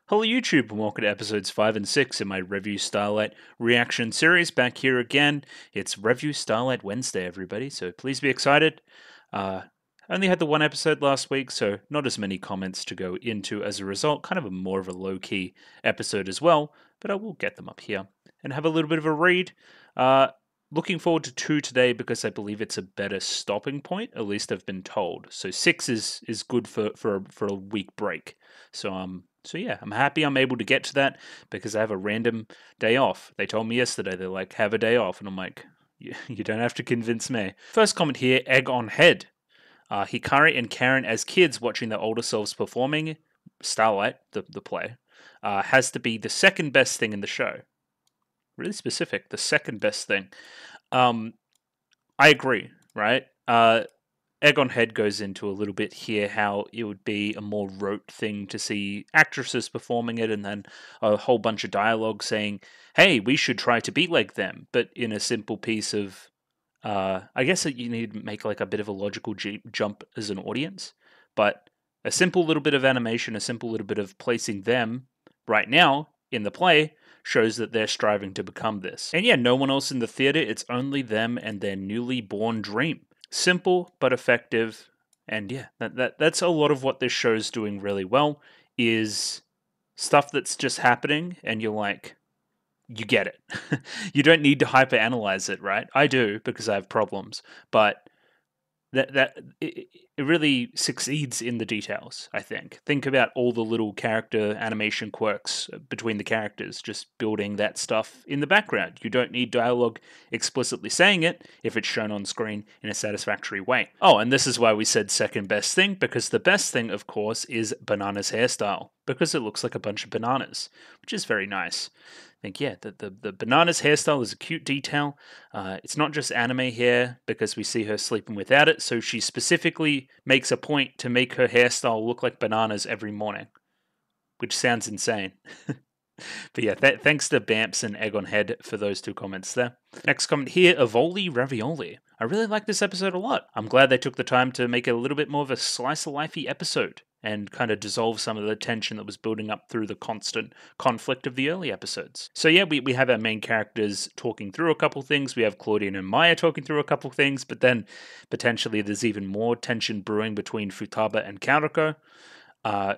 Hello YouTube and welcome to episodes 5 and 6 in my Revue Starlight reaction series. Back here again, it's Revue Starlight Wednesday everybody, so please be excited. Only had the one episode last week, so not as many comments to go into as a result. Kind of a more of a low-key episode as well, but I will get them up here and have a little bit of a read. Looking forward to 2 today because I believe it's a better stopping point, at least I've been told. So 6 is good for a week break. So yeah, I'm happy I'm able to get to that because I have a random day off. They told me yesterday, they're like, have a day off. And I'm like, you don't have to convince me. First comment here, egg on head. Hikari and Karen as kids watching their older selves performing Starlight, the play, has to be the second best thing in the show. Really specific, the second best thing. I agree, right? Egg on Head goes into a little bit here how it would be a more rote thing to see actresses performing it and then a whole bunch of dialogue saying, hey, we should try to be like them, but in a simple piece of, I guess that you need to make like a bit of a logical jump as an audience, but a simple little bit of animation, a simple little bit of placing them right now in the play shows that they're striving to become this. And yeah, no one else in the theater, it's only them and their newly born dream. Simple but effective, and yeah, that's a lot of what this show's doing really well, is stuff that's just happening and you're like, you get it. You don't need to hyperanalyze it, right? I do because I have problems, but it really succeeds in the details, I think. Think about all the little character animation quirks between the characters, just building that stuff in the background. You don't need dialogue explicitly saying it if it's shown on screen in a satisfactory way. Oh, and this is why we said second best thing, because the best thing, of course, is Banana's hairstyle, because it looks like a bunch of bananas, which is very nice. I think, yeah, the Banana's hairstyle is a cute detail. It's not just anime hair, because we see her sleeping without it, so she specifically makes a point to make her hairstyle look like bananas every morning, which sounds insane. But yeah, thanks to Bamps and Egg on Head for those 2 comments there. Next comment here, Avoli Ravioli. I really like this episode a lot. I'm glad they took the time to make it a little bit more of a slice-of-lifey episode and kind of dissolve some of the tension that was building up through the constant conflict of the early episodes. So yeah, we have our main characters talking through a couple things. We have Claudine and Maya talking through a couple things, but then potentially there's even more tension brewing between Futaba and Karako.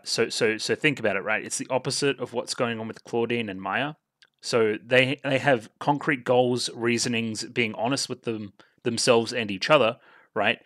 So think about it, right? It's the opposite of what's going on with Claudine and Maya. So they have concrete goals, reasonings, being honest with themselves and each other, right?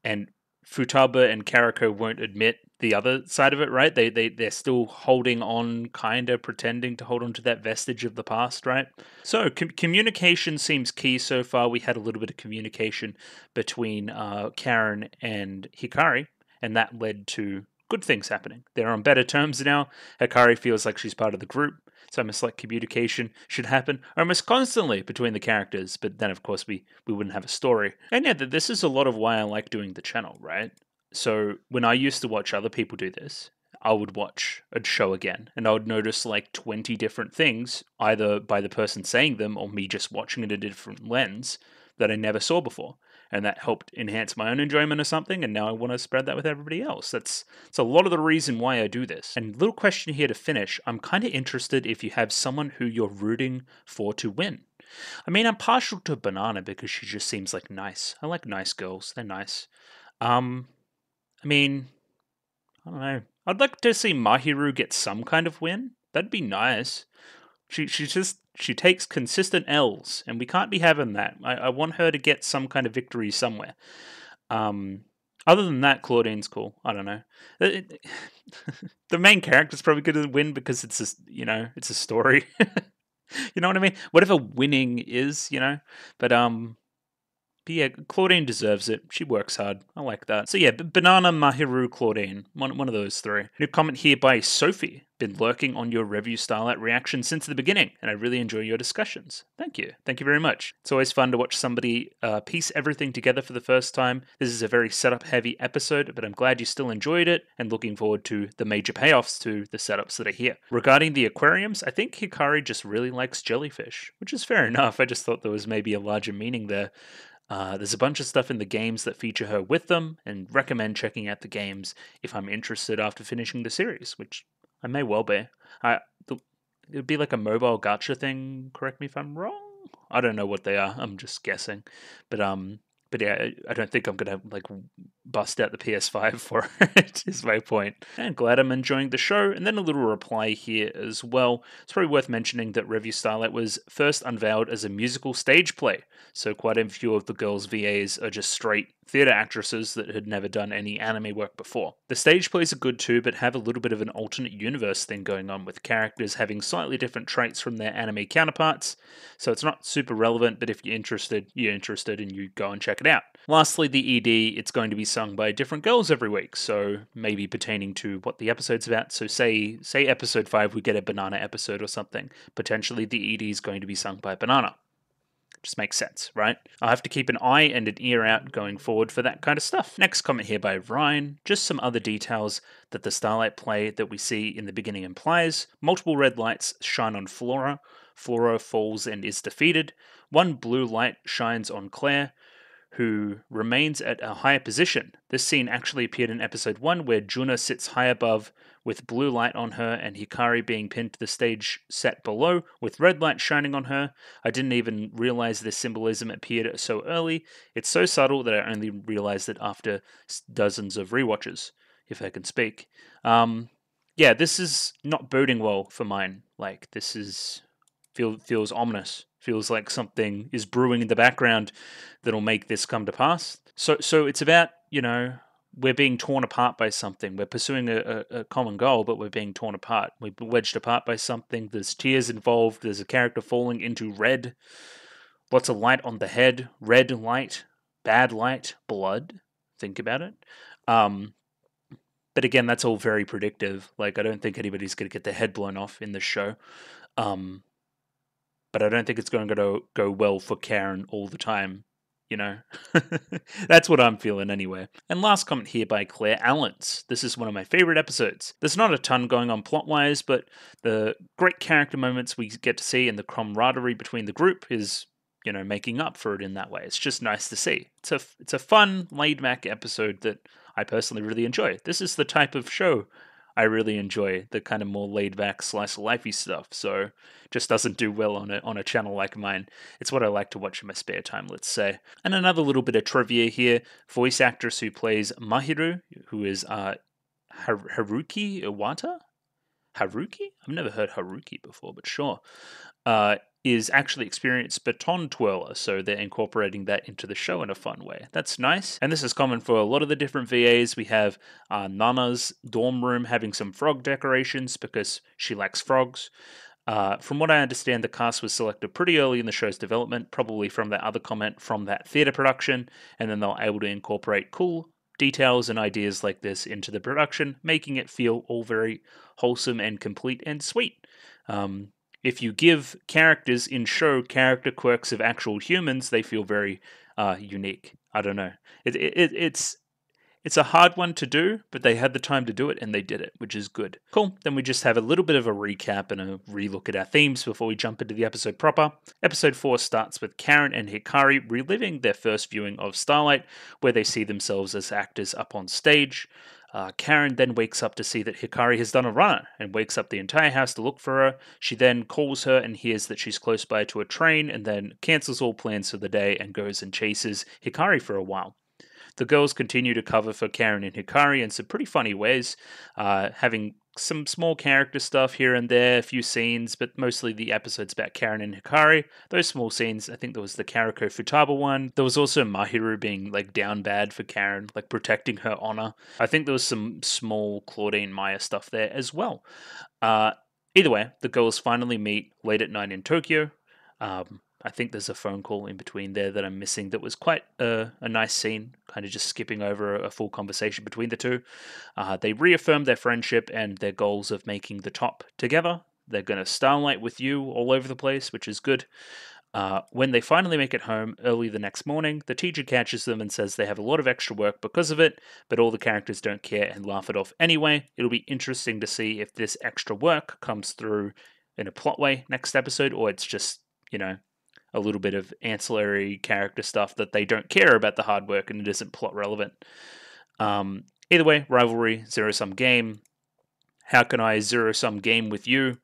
And Futaba and Karako won't admit the other side of it, right? They're still holding on, kind of pretending to hold on to that vestige of the past, right? So communication seems key so far. We had a little bit of communication between Karen and Hikari, and that led to good things happening. They're on better terms now. Hikari feels like she's part of the group. It's almost like communication should happen almost constantly between the characters, but then of course we wouldn't have a story. And yeah, this is a lot of why I like doing the channel, right? So when I used to watch other people do this, I would watch a show again and I would notice like 20 different things, either by the person saying them or me just watching it in a different lens that I never saw before. And that helped enhance my own enjoyment of something, and now I want to spread that with everybody else. That's a lot of the reason why I do this. And little question here to finish, I'm kind of interested if you have someone who you're rooting for to win. I mean, I'm partial to Banana because she just seems like nice. I like nice girls. They're nice. I mean, I don't know. I'd like to see Mahiru get some kind of win. That'd be nice. She takes consistent L's, and we can't be having that. I want her to get some kind of victory somewhere. Other than that, Claudine's cool. I don't know. The main character's probably going to win because it's it's a story. You know what I mean? Whatever winning is, But yeah, Claudine deserves it. She works hard. I like that. So yeah, Banana, Mahiru, Claudine. One of those 3. New comment here by Sophie. Been lurking on your Revue Starlight reaction since the beginning, and I really enjoy your discussions. Thank you. Thank you very much. It's always fun to watch somebody piece everything together for the first time. This is a very setup-heavy episode, but I'm glad you still enjoyed it, and looking forward to the major payoffs to the setups that are here. Regarding the aquariums, I think Hikari just really likes jellyfish, which is fair enough. I just thought there was maybe a larger meaning there. There's a bunch of stuff in the games that feature her with them, and recommend checking out the games if I'm interested after finishing the series, which I may well be. I the, it would be like a mobile gacha thing. Correct me if I'm wrong. I don't know what they are. I'm just guessing. But but yeah, I don't think I'm gonna like bust out the PS5 for it. Is my point. And glad I'm enjoying the show. And then a little reply here as well. It's probably worth mentioning that Revue Starlight was first unveiled as a musical stage play, so quite a few of the girls' VAs are just straight theatre actresses that had never done any anime work before. The stage plays are good too, but have a little bit of an alternate universe thing going on, with characters having slightly different traits from their anime counterparts, so it's not super relevant, but if you're interested and you go and check it out. Lastly, the ED, it's going to be sung by different girls every week, so maybe pertaining to what the episode's about. So say episode 5 we get a banana episode or something, potentially the ED is going to be sung by Banana. Just makes sense, right? I'll have to keep an eye and an ear out going forward for that kind of stuff. Next comment here by Ryan. Just some other details that the Starlight play that we see in the beginning implies. Multiple red lights shine on Flora. Flora falls and is defeated. One blue light shines on Claire, who remains at a higher position. This scene actually appeared in episode 1, where Juna sits high above with blue light on her and Hikari being pinned to the stage set below with red light shining on her. I didn't even realize this symbolism appeared so early. It's so subtle that I only realized it after dozens of rewatches, if I can speak. Yeah, this is not boding well for mine. Like, this is feels ominous. Feels like something is brewing in the background that'll make this come to pass. So it's about, we're being torn apart by something. We're pursuing a common goal, but we're being torn apart. We're wedged apart by something. There's tears involved. There's a character falling into red. Lots of light on the head. Red light, bad light, blood. Think about it. But again, that's all very predictive. Like, I don't think anybody's going to get their head blown off in this show. But I don't think it's going to go well for Karen all the time, That's what I'm feeling anyway. And last comment here by Claire Allens. This is one of my favorite episodes. There's not a ton going on plot-wise, but the great character moments we get to see and the camaraderie between the group is, making up for it in that way. It's just nice to see. It's a fun, laid-back episode that I personally really enjoy. This is the type of show I really enjoy, the kind of more laid-back, slice-of-lifey stuff. So just doesn't do well on a channel like mine. It's what I like to watch in my spare time, let's say. And another little bit of trivia here: voice actress who plays Mahiru, who is Haruki Iwata. Haruki? I've never heard Haruki before, but sure. Is actually experienced baton twirler, so they're incorporating that into the show in a fun way. That's nice. And this is common for a lot of the different VAs. We have Nana's dorm room having some frog decorations because she likes frogs. From what I understand, the cast was selected pretty early in the show's development, probably from that other comment from that theatre production, and then they were able to incorporate cool details and ideas like this into the production, making it feel all very wholesome and complete and sweet. If you give characters in show character quirks of actual humans, they feel very unique. I don't know. It's a hard one to do, but they had the time to do it and they did it, which is good. Cool. Then we just have a little bit of a recap and a relook at our themes before we jump into the episode proper. Episode 4 starts with Karen and Hikari reliving their first viewing of Starlight, where they see themselves as actors up on stage. Karen then wakes up to see that Hikari has done a runner and wakes up the entire house to look for her. She then calls her and hears that she's close by to a train, and then cancels all plans for the day and goes and chases Hikari for a while. The girls continue to cover for Karen and Hikari in some pretty funny ways, having some small character stuff here and there, a few scenes, but mostly the episode's about Karen and Hikari. Those small scenes, I think there was the Kariko Futaba one. There was also Mahiru being like down bad for Karen, like protecting her honor. I think there was some small Claudine Maya stuff there as well. Either way, the girls finally meet late at night in Tokyo. I think there's a phone call in between there that I'm missing that was quite a nice scene, kind of just skipping over a full conversation between the two. They reaffirm their friendship and their goals of making the top together. They're going to Starlight with you all over the place, which is good. When they finally make it home early the next morning, the teacher catches them and says they have a lot of extra work because of it, but all the characters don't care and laugh it off anyway. It'll be interesting to see if this extra work comes through in a plot way next episode, or it's just, a little bit of ancillary character stuff that they don't care about the hard work and it isn't plot relevant. Either way, rivalry, zero-sum game. how can I zero-sum game with you?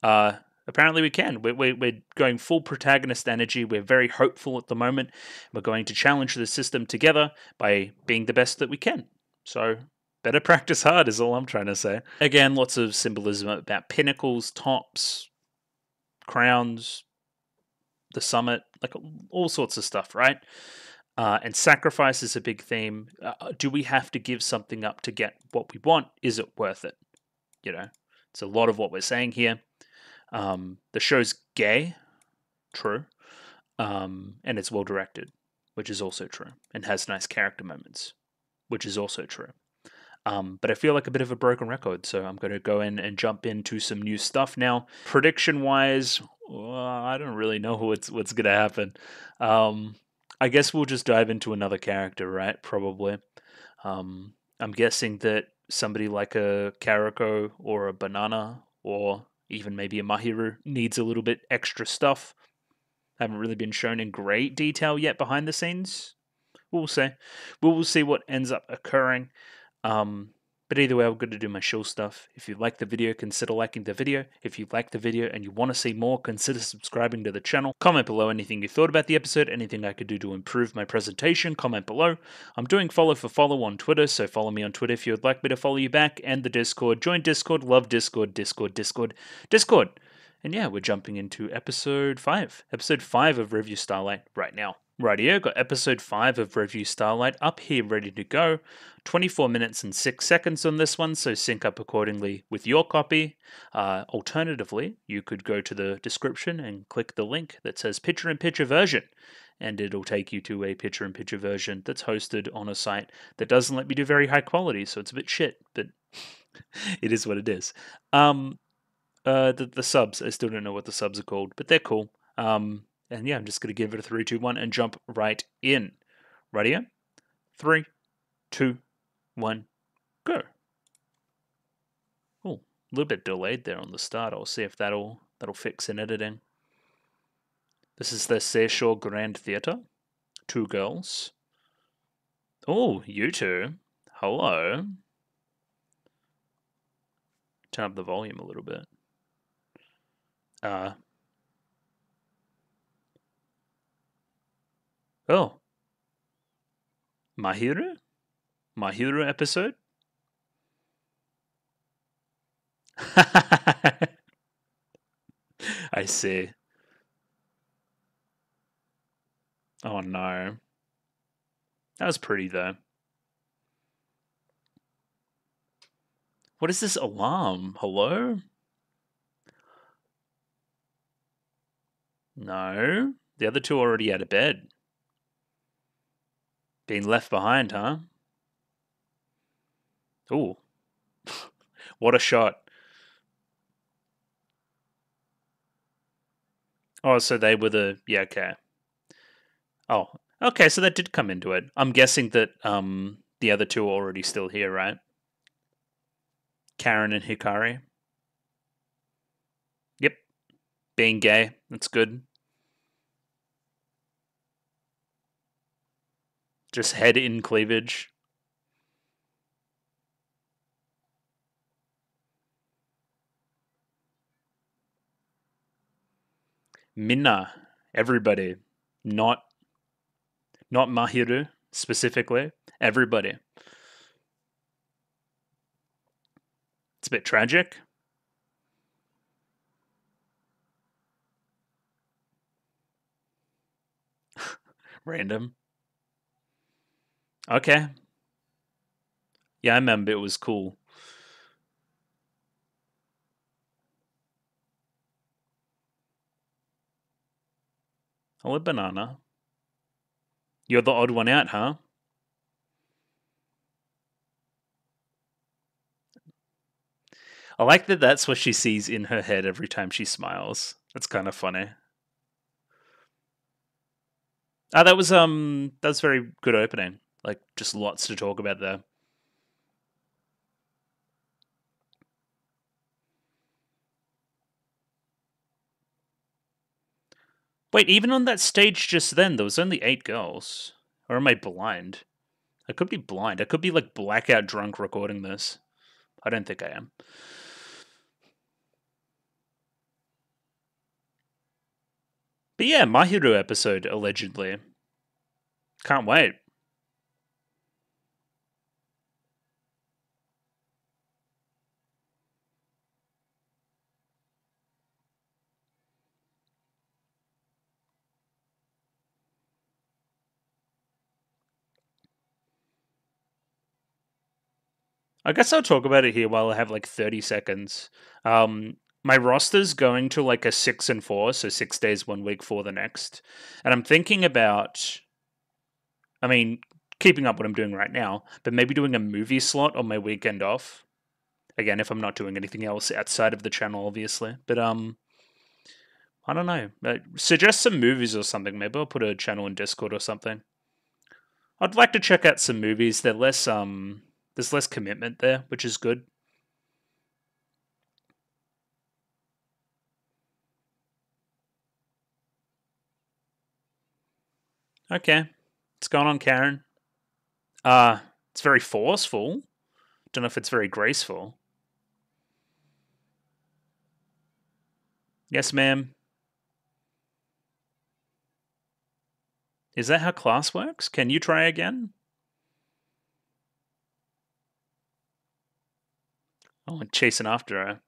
Apparently we can. We're going full protagonist energy. We're very hopeful at the moment. We're going to challenge the system together by being the best that we can. So better practice hard is all I'm trying to say. Again, lots of symbolism about pinnacles, tops, crowns, the summit, like all sorts of stuff, right? And sacrifice is a big theme. Do we have to give something up to get what we want? Is it worth it? You know, it's a lot of what we're saying here. The show's gay, true, and it's well directed, which is also true, and has nice character moments, which is also true. But I feel like a bit of a broken record, so I'm going to go in and jump into some new stuff now. Prediction-wise, I don't really know what's going to happen. I guess we'll just dive into another character, right? Probably. I'm guessing that somebody like a Karako or a Banana or even maybe a Mahiru needs a little bit extra stuff. Haven't really been shown in great detail yet behind the scenes. We'll see. We'll see what ends up occurring. But either way, I'm going to do my shill stuff. If you like the video, consider liking the video. If you like the video and you want to see more, consider subscribing to the channel. Comment below anything you thought about the episode, anything I could do to improve my presentation. Comment below. I'm doing follow for follow on Twitter, so follow me on Twitter if you would like me to follow you back. And the Discord. Join Discord. Love Discord. Discord. And yeah, we're jumping into episode 5. Episode 5 of Revue Starlight right now. Rightio, got episode 5 of Revue Starlight up here ready to go. 24 minutes and 6 seconds on this one, so sync up accordingly with your copy. Alternatively, you could go to the description and click the link that says picture-in-picture version, and it'll take you to a picture-in-picture version that's hosted on a site that doesn't let me do very high quality, so it's a bit shit, but it is what it is. The subs, I still don't know what the subs are called, but they're cool. And yeah, I'm just going to give it a 3, 2, 1 and jump right in. Ready? 3, 2, 1, go. Oh, a little bit delayed there on the start. I'll see if that'll fix in editing. This is the Seishore Grand Theatre. 2 girls. Oh, you two. Hello. Turn up the volume a little bit. Oh. Mahiru? Mahiru episode? I see. Oh no. That was pretty though. What is this alarm? Hello? No. The other two already out of bed. Being left behind, huh? Ooh. What a shot. Oh, so they were the... Yeah, okay. Oh, okay, so that did come into it. I'm guessing that the other two are already still here, right? Karen and Hikari. Yep. Being gay. That's good. Just head in cleavage. Minna. Everybody. Not Mahiru, specifically. Everybody. It's a bit tragic. Random. Okay. Yeah, I remember it was cool. Hello, Banana. You're the odd one out, huh? I like that that's what she sees in her head every time she smiles. That's kind of funny. That was very good opening. Like, just lots to talk about there. Wait, even on that stage just then, there was only 8 girls. Or am I blind? I could be blind. I could be, like, blackout drunk recording this. I don't think I am. But yeah, My Hero episode, allegedly. Can't wait. I guess I'll talk about it here while I have like 30 seconds. My roster's going to like a 6 and 4, so 6 days, 1 week, for the next. And I'm thinking about, I mean, keeping up what I'm doing right now, but maybe doing a movie slot on my weekend off. Again, if I'm not doing anything else outside of the channel, obviously. But I don't know. Suggest some movies or something. Maybe I'll put a channel in Discord or something. I'd like to check out some movies. They're less there's less commitment there, which is good. Okay. What's going on, Karen? It's very forceful. Don't know if it's very graceful. Yes, ma'am. Is that how class works? Can you try again? Oh, I'm chasing after her.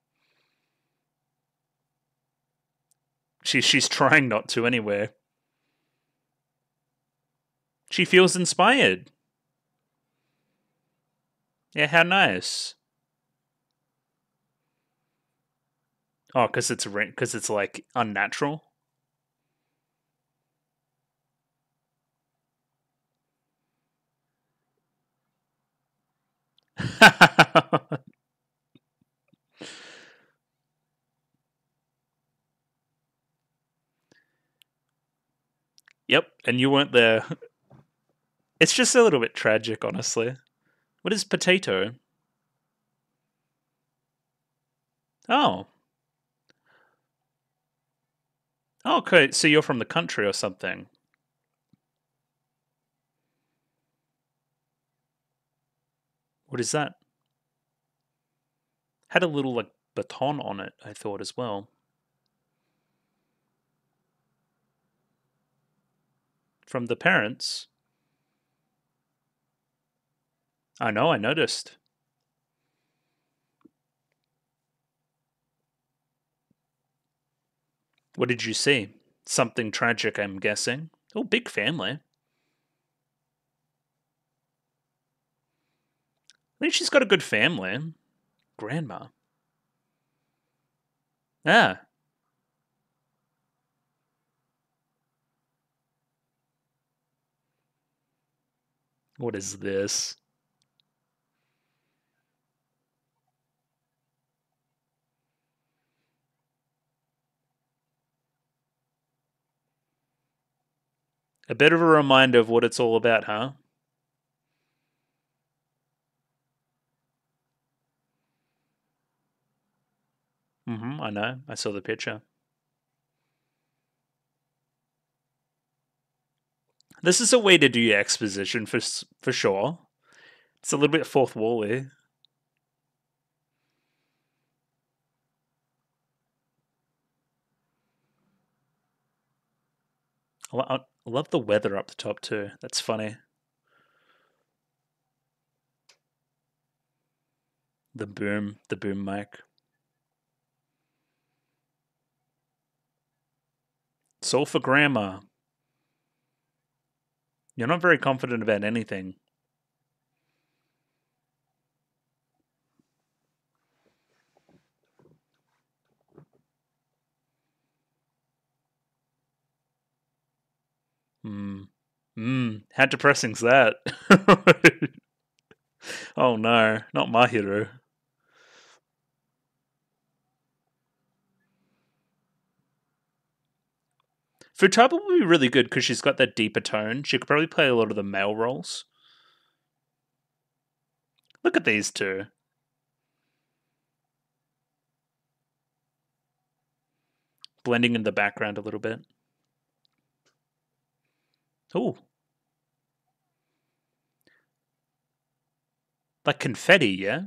She's trying not to anywhere. She feels inspired. Yeah, how nice. Oh, because it's like unnatural. Yep, and you weren't there. It's just a little bit tragic, honestly. What is potato? Oh. Oh, okay, so you're from the country or something. What is that? Had a little like baton on it, I thought as well. From the parents. I know, I noticed. What did you see? Something tragic, I'm guessing. Oh, big family. I think she's got a good family. Grandma. Ah, what is this? A bit of a reminder of what it's all about, huh? I know. I saw the picture. This is a way to do exposition for sure. It's a little bit fourth wally. I love the weather up the top too. That's funny. The boom mic. It's all for grandma. You're not very confident about anything. How depressing's that? Oh no, not my hero. Futaba would be really good because she's got that deeper tone. She could probably play a lot of the male roles. Look at these two. Blending in the background a little bit. Ooh. Like confetti, yeah?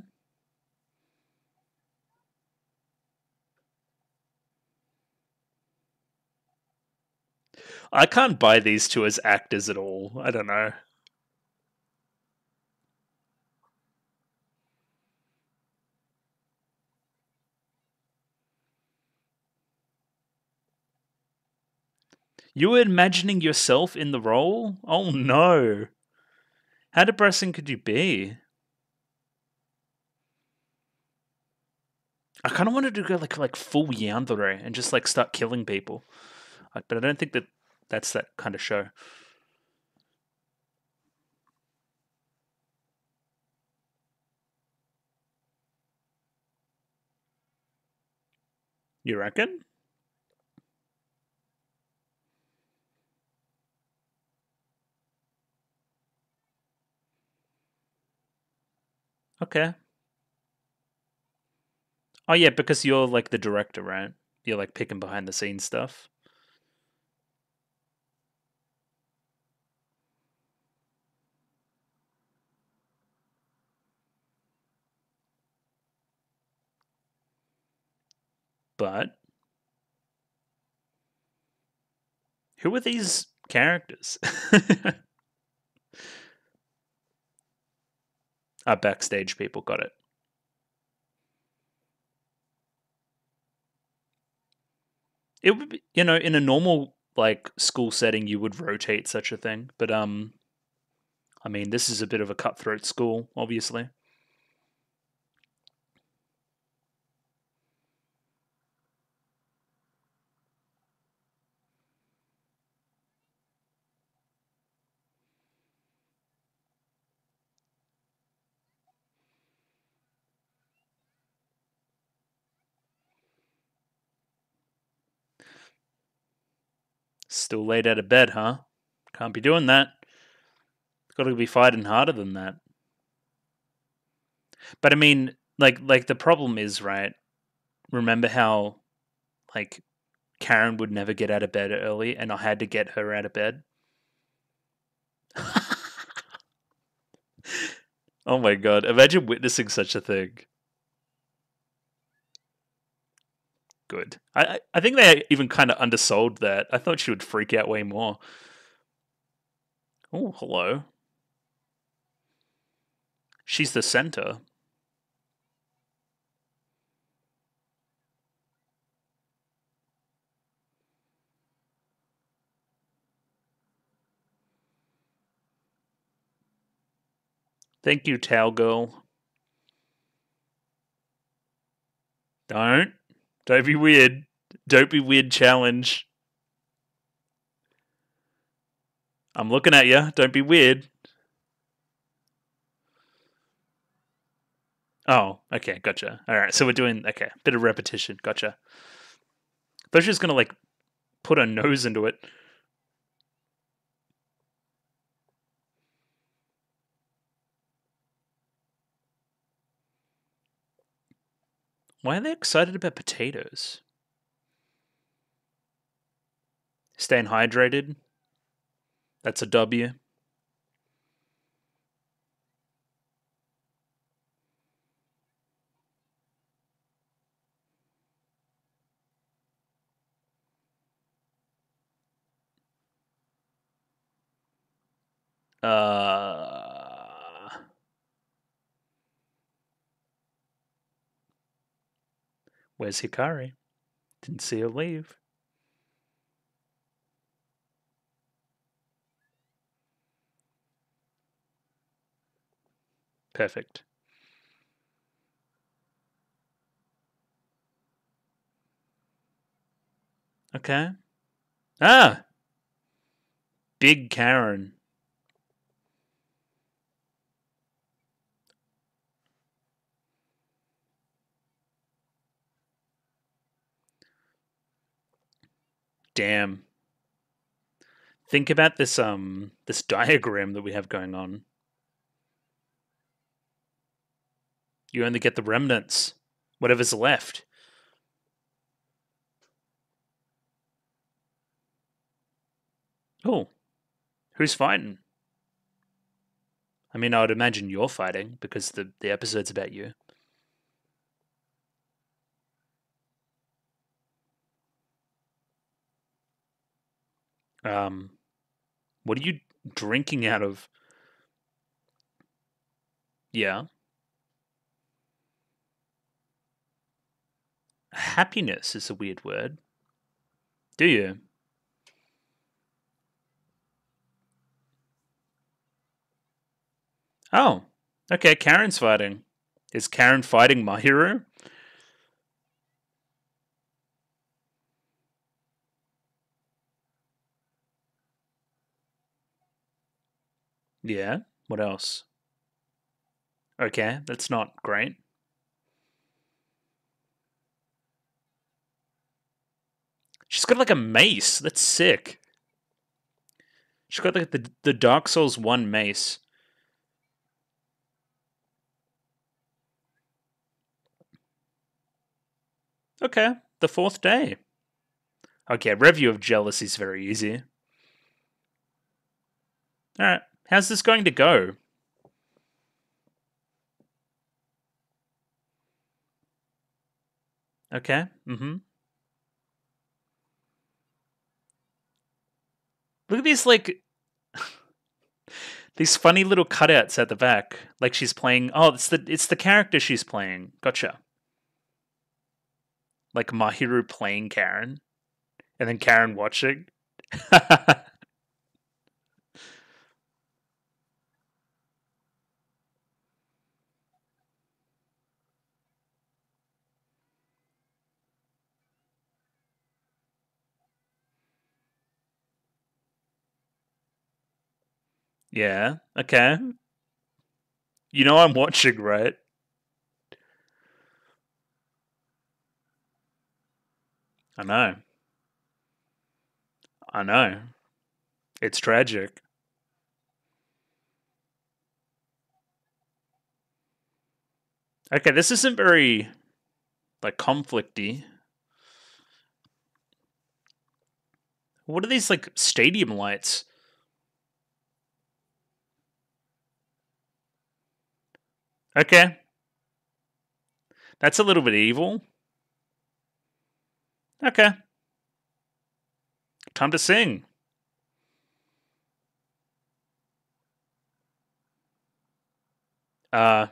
I can't buy these two as actors at all. I don't know. You were imagining yourself in the role? Oh no. How depressing could you be? I kind of wanted to go like full yandere and just like start killing people. But I don't think that's that kind of show. You reckon? Okay. Oh yeah, because you're like the director, right? You're like picking behind the scenes stuff. But who are these characters? Backstage people, got it. It would be, in a normal like school setting, you would rotate such a thing. But I mean, this is a bit of a cutthroat school, obviously. Still late out of bed, huh? Can't be doing that. Got to be fighting harder than that. But I mean, like the problem is, right? Remember how like Karen would never get out of bed early, and I had to get her out of bed. Oh my god! Imagine witnessing such a thing. Good. I think they even kind of undersold that. I thought she would freak out way more. Oh, hello. She's the center. Thank you, Towel Girl. Don't. Don't be weird. Don't be weird, challenge. I'm looking at you. Don't be weird. Oh, okay, gotcha. All right, so we're doing, okay, bit of repetition. Gotcha. Thought she was gonna like put her nose into it. Why are they excited about potatoes? Staying hydrated. That's a W. Uh, where's Hikari? Didn't see her leave. Perfect. Okay. Ah, Big Karen. Damn. Think about this diagram that we have going on. You only get the remnants, whatever's left. Oh, who's fighting? I mean, I would imagine you're fighting because the episode's about you. What are you drinking out of? Yeah. Happiness is a weird word. Do you? Oh. Okay, Karen's fighting. Is Karen fighting Mahiru? Yeah. What else? Okay, that's not great. She's got like a mace. That's sick. She's got like the Dark Souls 1 mace. Okay, the fourth day. Okay, review of jealousy is very easy. Alright, how's this going to go? Okay, Look at these, like, these funny little cutouts at the back. Like she's playing. Oh, it's the character she's playing. Gotcha. Like Mahiru playing Karen, and then Karen watching. Yeah. Okay. You know I'm watching, right? I know. I know. It's tragic. Okay, this isn't very like conflicty. What are these like stadium lights? Okay. That's a little bit evil. Okay. Time to sing.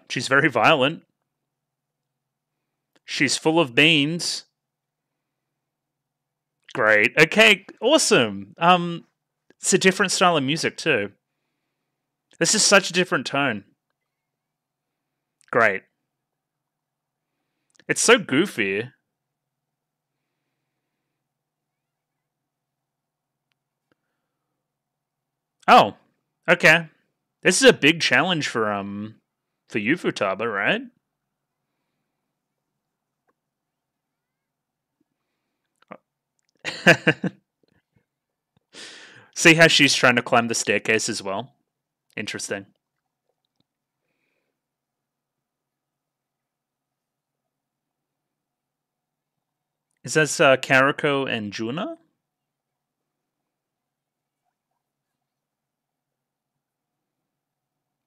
She's very violent. She's full of beans. Great. Okay, awesome. It's a different style of music too. This is such a different tone. Great. It's so goofy. Oh, okay. This is a big challenge for you, Futaba, right? See how she's trying to climb the staircase as well? Interesting. Is this Karako and Juna?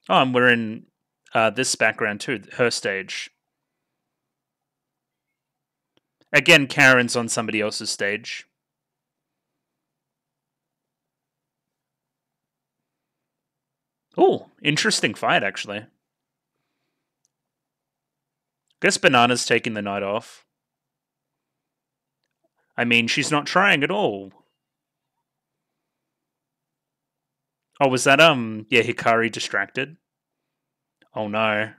Oh, and we're in this background too, her stage. Again, Karen's on somebody else's stage. Oh, interesting fight, actually. Guess Banana's taking the night off. I mean, she's not trying at all. Oh, was that, yeah, Hikari distracted? Oh no.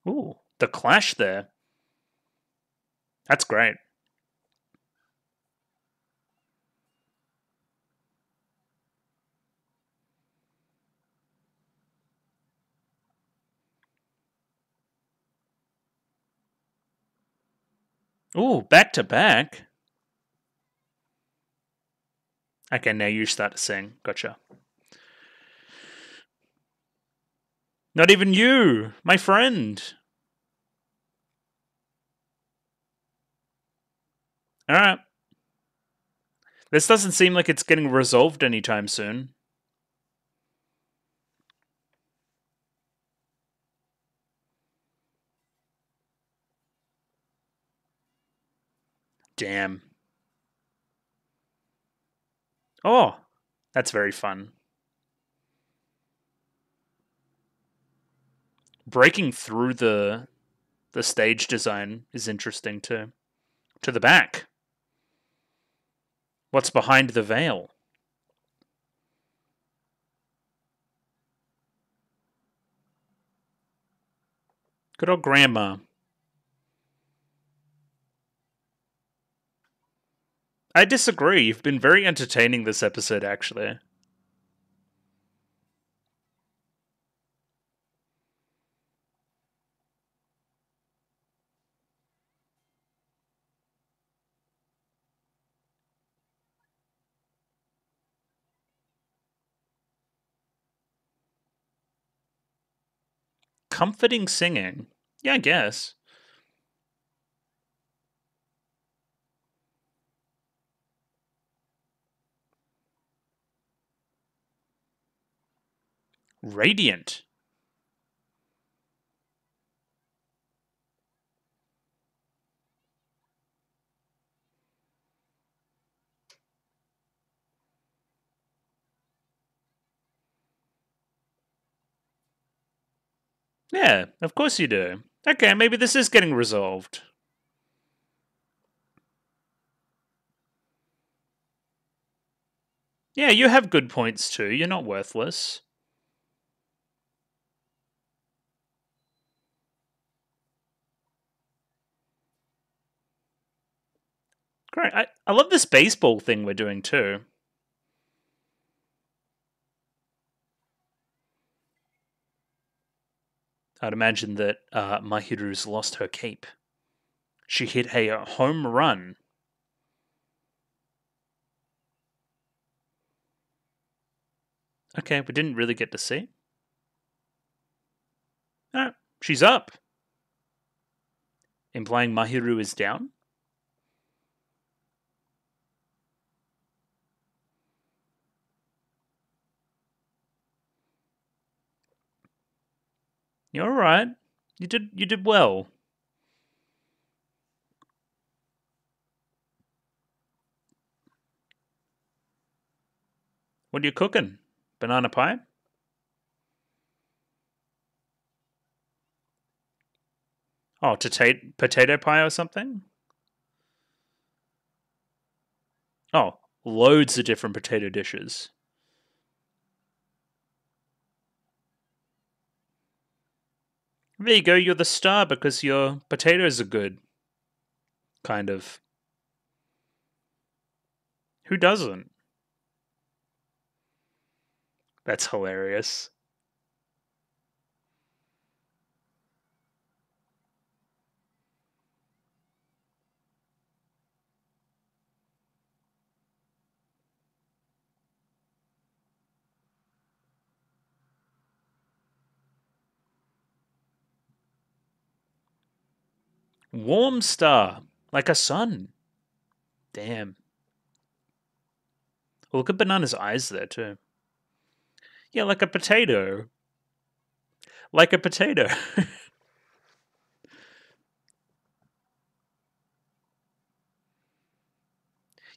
Ooh, the clash there. That's great. Ooh, back to back. Okay, now you start to sing. Gotcha. Not even you, my friend. Alright. This doesn't seem like it's getting resolved anytime soon. Damn. Oh, that's very fun. Breaking through the stage design is interesting too. To the back. What's behind the veil? Good old grandma. I disagree. You've been very entertaining this episode, actually. Comforting singing. Yeah, I guess. Radiant. Yeah, of course you do. Okay, maybe this is getting resolved. Yeah, you have good points too. You're not worthless. Great. I love this baseball thing we're doing too. I'd imagine that Mahiru's lost her cape. She hit a home run. Okay, we didn't really get to see. No, she's up. Implying Mahiru is down? You're alright. You did well. What are you cooking? Banana pie? Oh, potato pie or something? Oh, loads of different potato dishes. There you go, you're the star because your potatoes are good. Kind of. Who doesn't? That's hilarious. Warm star. Like a sun. Damn. Well, look at Banana's eyes there, too. Yeah, like a potato. Like a potato.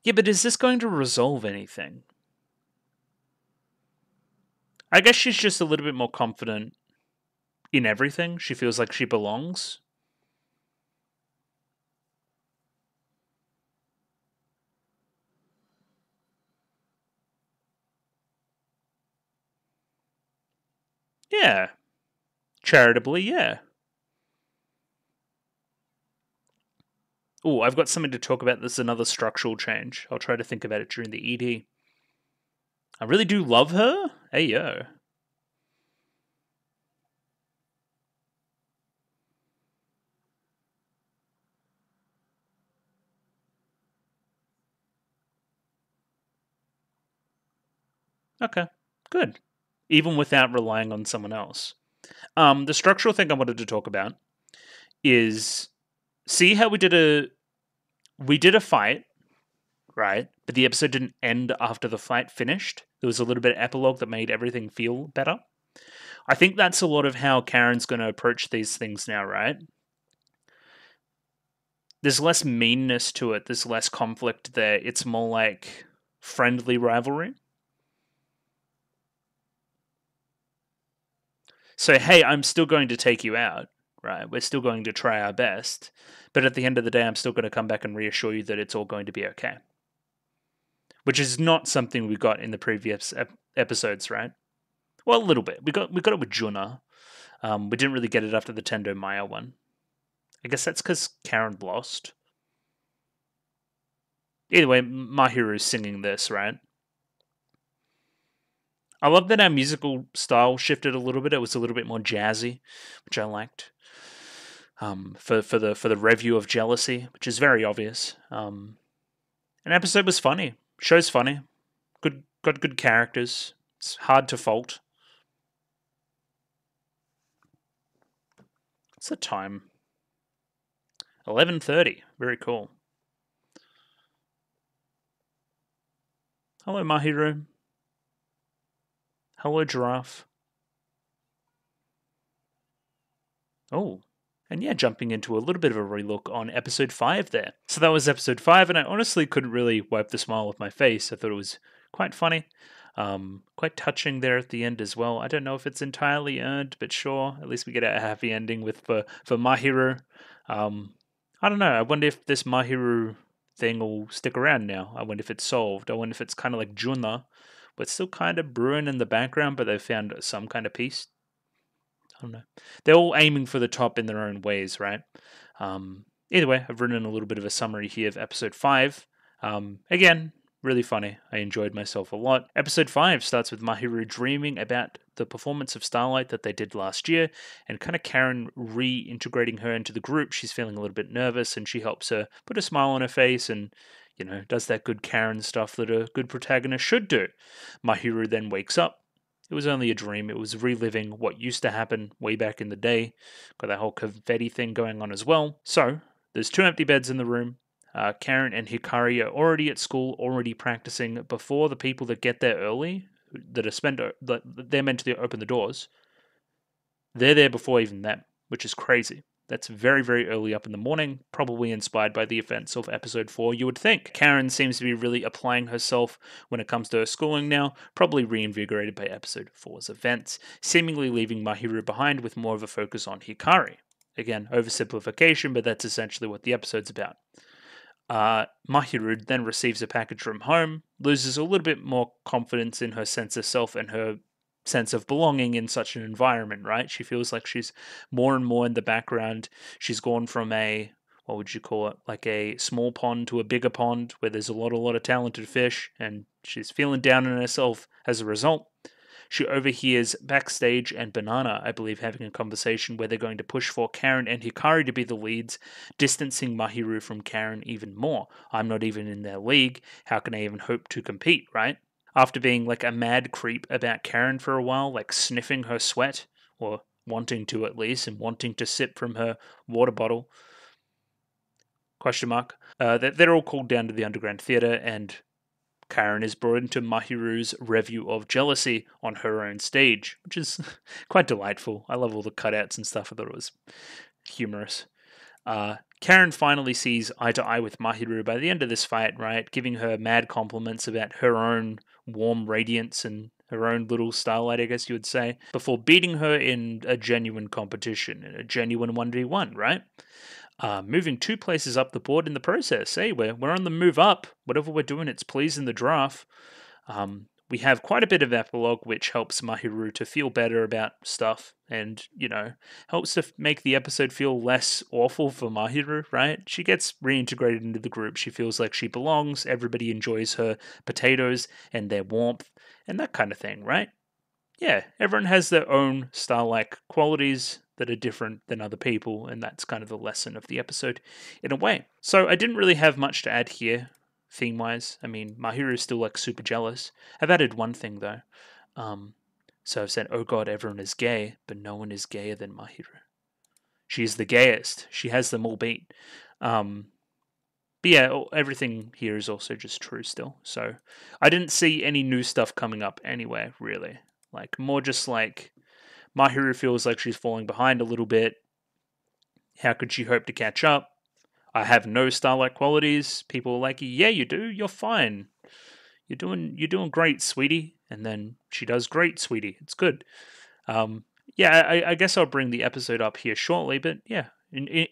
Yeah, but is this going to resolve anything? I guess she's just a little bit more confident in everything. She feels like she belongs. Yeah. Charitably, yeah. Oh, I've got something to talk about. This is another structural change. I'll try to think about it during the ED. I really do love her. Hey, yo. Okay, good. Even without relying on someone else. The structural thing I wanted to talk about is see how we did a fight, right? But the episode didn't end after the fight finished. There was a little bit of epilogue that made everything feel better. I think that's a lot of how Karen's going to approach these things now, right? There's less meanness to it. There's less conflict there. It's more like friendly rivalry. So, hey, I'm still going to take you out, right? We're still going to try our best. But at the end of the day, I'm still going to come back and reassure you that it's all going to be okay. Which is not something we got in the previous episodes, right? Well, a little bit. We got it with Juna. We didn't really get it after the Tendo Maya one. I guess that's because Karen lost. Either way, Mahiru's singing this, right? I love that our musical style shifted a little bit. It was a little bit more jazzy, which I liked. For the review of Jealousy, which is very obvious. An episode was funny. Show's funny. Got good characters. It's hard to fault. What's the time? 11:30. Very cool. Hello, Mahiru. Hello, Giraffe. Oh. And yeah, jumping into a little bit of a relook on episode 5 there. So that was episode 5, and I honestly couldn't really wipe the smile off my face. I thought it was quite funny. Quite touching there at the end as well. I don't know if it's entirely earned, but sure. At least we get a happy ending with for Mahiru. I don't know. I wonder if this Mahiru thing will stick around now. I wonder if it's solved. I wonder if it's kind of like Juna, but still kind of brewing in the background, but they've found some kind of peace. I don't know. They're all aiming for the top in their own ways, right? Either way, I've written a little bit of a summary here of episode 5. Again, really funny. I enjoyed myself a lot. Episode 5 starts with Mahiru dreaming about the performance of Starlight that they did last year, and kind of Karen reintegrating her into the group. She's feeling a little bit nervous, and she helps her put a smile on her face and, does that good Karen stuff that a good protagonist should do. Mahiru then wakes up. It was only a dream. It was reliving what used to happen way back in the day. Got that whole confetti thing going on as well. So, there's 2 empty beds in the room. Karen and Hikari are already at school, already practicing before the people that get there early, they're meant to open the doors. They're there before even them, which is crazy. That's very, very early up in the morning, probably inspired by the events of episode 4, you would think. Karen seems to be really applying herself when it comes to her schooling now, probably reinvigorated by episode 4's events, seemingly leaving Mahiru behind with more of a focus on Hikari. Again, oversimplification, but that's essentially what the episode's about. Mahiru then receives a package from home, loses a little bit more confidence in her sense of self and her sense of belonging in such an environment, right? She feels like she's more and more in the background. She's gone from what would you call it, like a small pond to a bigger pond where there's a lot of talented fish, and she's feeling down on herself as a result. She overhears Backstage and Banana, I believe, having a conversation where they're going to push for Karen and Hikari to be the leads, distancing Mahiru from Karen even more. I'm not even in their league. How can I even hope to compete, right? After being like a mad creep about Karen for a while, like sniffing her sweat, or wanting to at least, and wanting to sip from her water bottle. Question mark. They're all called down to the underground theatre, and Karen is brought into Mahiru's review of Jealousy on her own stage, which is quite delightful. I love all the cutouts and stuff. I thought it was humorous. Karen finally sees eye to eye with Mahiru by the end of this fight, right? Giving her mad compliments about her own warm radiance and her own little Starlight, I guess you would say, before beating her in a genuine competition, in a genuine 1v1, right? Moving 2 places up the board in the process. Hey, we're on the move up. Whatever we're doing, it's pleasing the draft. We have quite a bit of epilogue, which helps Mahiru to feel better about stuff and, helps to make the episode feel less awful for Mahiru, right? She gets reintegrated into the group. She feels like she belongs. Everybody enjoys her potatoes and their warmth and that kind of thing, right? Yeah, everyone has their own star-like qualities that are different than other people, and that's kind of the lesson of the episode in a way. So I didn't really have much to add here, theme-wise. I mean, Mahiru is still like super jealous. I've added one thing though. So I've said, oh god, everyone is gay, but no one is gayer than Mahiru. She is the gayest. She has them all beat. But yeah, everything here is also just true still. So I didn't see any new stuff coming up anywhere, really. Like, more just like, Mahiru feels like she's falling behind a little bit. How could she hope to catch up? I have no Starlight qualities. People are like, yeah, you do. You're fine. You're doing great, sweetie. And then she does great, sweetie. It's good. Yeah, I guess I'll bring the episode up here shortly, but yeah,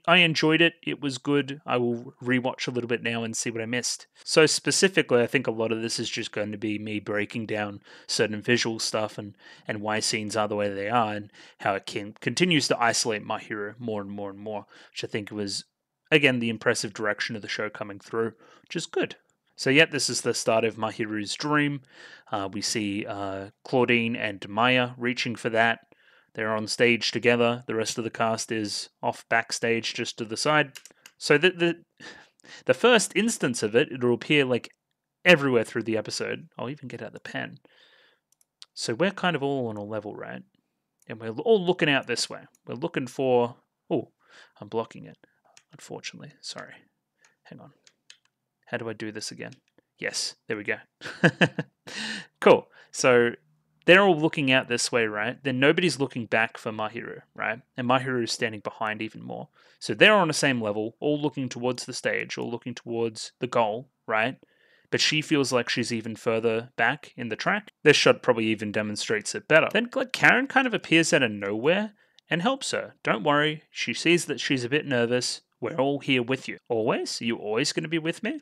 I enjoyed it. It was good. I will rewatch a little bit now and see what I missed. So specifically, I think a lot of this is just going to be me breaking down certain visual stuff and why scenes are the way they are and how it continues to isolate my hero more and more and more, which I think was, again, the impressive direction of the show coming through, which is good. So yeah, this is the start of Mahiru's dream. We see Claudine and Maya reaching for that. They're on stage together. The rest of the cast is off backstage just to the side. So the first instance of it, it'll appear like everywhere through the episode. I'll even get out the pen. So we're kind of all on a level, right? And we're all looking out this way. We're looking for... Oh, I'm blocking it, unfortunately. Sorry. Hang on. How do I do this again? Yes, there we go. Cool. So they're all looking out this way, right? Then nobody's looking back for Mahiru, right? And Mahiru is standing behind even more. So they're on the same level, all looking towards the stage, all looking towards the goal, right? But she feels like she's even further back in the track. This shot probably even demonstrates it better. Then like Karen kind of appears out of nowhere and helps her. Don't worry, she sees that she's a bit nervous. We're all here with you. Always? Are you always going to be with me?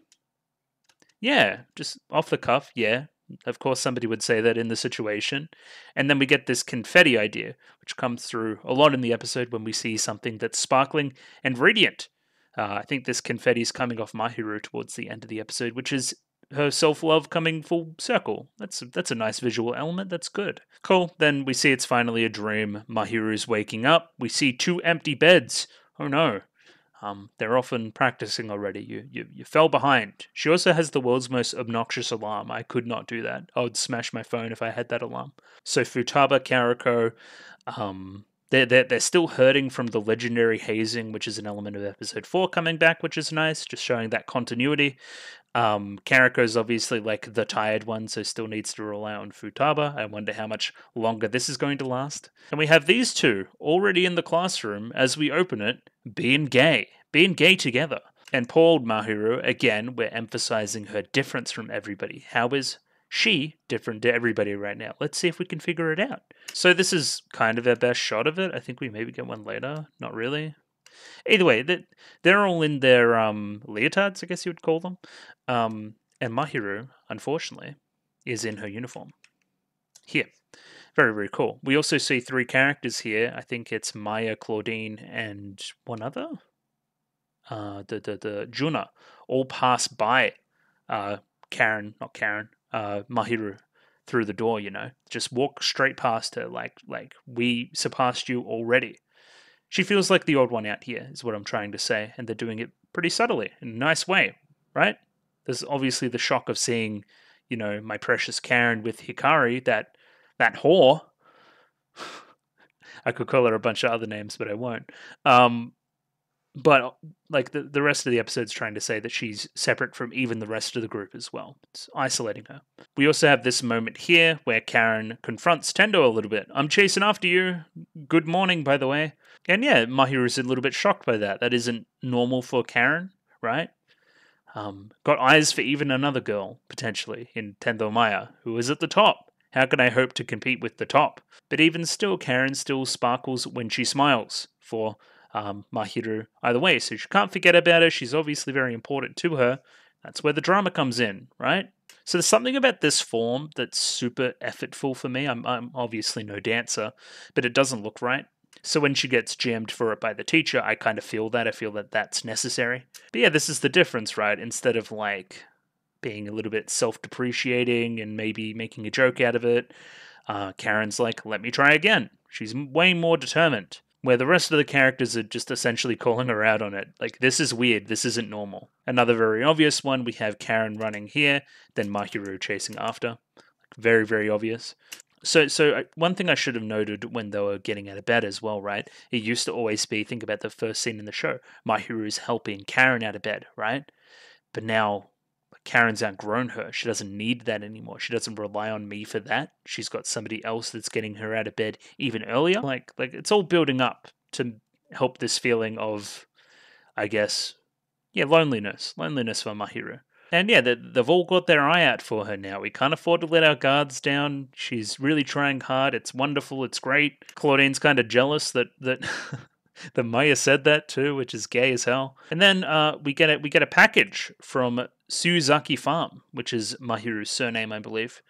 Yeah, just off the cuff, yeah. Of course, somebody would say that in the situation. And then we get this confetti idea, which comes through a lot in the episode when we see something that's sparkling and radiant. I think this confetti is coming off Mahiru towards the end of the episode, which is her self-love coming full circle. That's a nice visual element. That's good. Cool. Then we see it's finally a dream. Mahiru's waking up. We see 2 empty beds. Oh no. They're often practicing already. You fell behind. She also has the world's most obnoxious alarm. I could not do that. I would smash my phone if I had that alarm. So Futaba, Kariko, they're still hurting from the legendary hazing, which is an element of episode 4 coming back, which is nice, just showing that continuity. Kariko's obviously like the tired one, so still needs to rely on Futaba. I wonder how much longer this is going to last. And we have these two already in the classroom as we open it, being gay together. And poor old Mahiru, again, we're emphasizing her difference from everybody. How is she different to everybody right now? Let's see if we can figure it out. So this is kind of our best shot of it. I think we maybe get one later. Not really. Either way, they're all in their leotards, I guess you would call them. And Mahiru, unfortunately, is in her uniform. Here. Very, very cool. We also see 3 characters here. I think it's Maya, Claudine, and one other. The Juna all pass by Mahiru through the door, you know. Just walk straight past her like we surpassed you already. She feels like the odd one out here, is what I'm trying to say, and they're doing it pretty subtly, in a nice way, right? There's obviously the shock of seeing, you know, my precious Karen with Hikari, that whore. I could call her a bunch of other names, but I won't. But like the rest of the episode's trying to say that she's separate from even the rest of the group as well. It's isolating her. We also have this moment here where Karen confronts Tendo a little bit. I'm chasing after you. Good morning, by the way. And yeah, Mahiru's a little bit shocked by that. That isn't normal for Karen, right? Got eyes for even another girl, potentially, in Tendo Maya, who is at the top. How can I hope to compete with the top? But even still, Karen still sparkles when she smiles for Mahiru either way. So she can't forget about her. She's obviously very important to her. That's where the drama comes in, right? So there's something about this form that's super effortful for me. I'm obviously no dancer, but it doesn't look right. So when she gets jammed for it by the teacher, I kind of feel that. I feel that that's necessary. But yeah, this is the difference, right? Instead of like being a little bit self-depreciating and maybe making a joke out of it, Karen's like, let me try again. She's way more determined. Where the rest of the characters are just essentially calling her out on it. Like, this is weird, this isn't normal. Another very obvious one, we have Karen running here, then Mahiru chasing after. Like, very, very obvious. So one thing I should have noted when they were getting out of bed as well, right? It used to always be, think about the first scene in the show, Mahiru's helping Karen out of bed, right? But now Karen's outgrown her. She doesn't need that anymore. She doesn't rely on me for that. She's got somebody else that's getting her out of bed even earlier. Like it's all building up to help this feeling of, I guess, Yeah, loneliness for Mahiru. And yeah, they've all got their eye out for her now. We can't afford to let our guards down. She's really trying hard. It's wonderful. It's great. Claudine's kind of jealous that that Maya said that too, which is gay as hell. And then we get a package from Suzaki Farm, which is Mahiru's surname, I believe.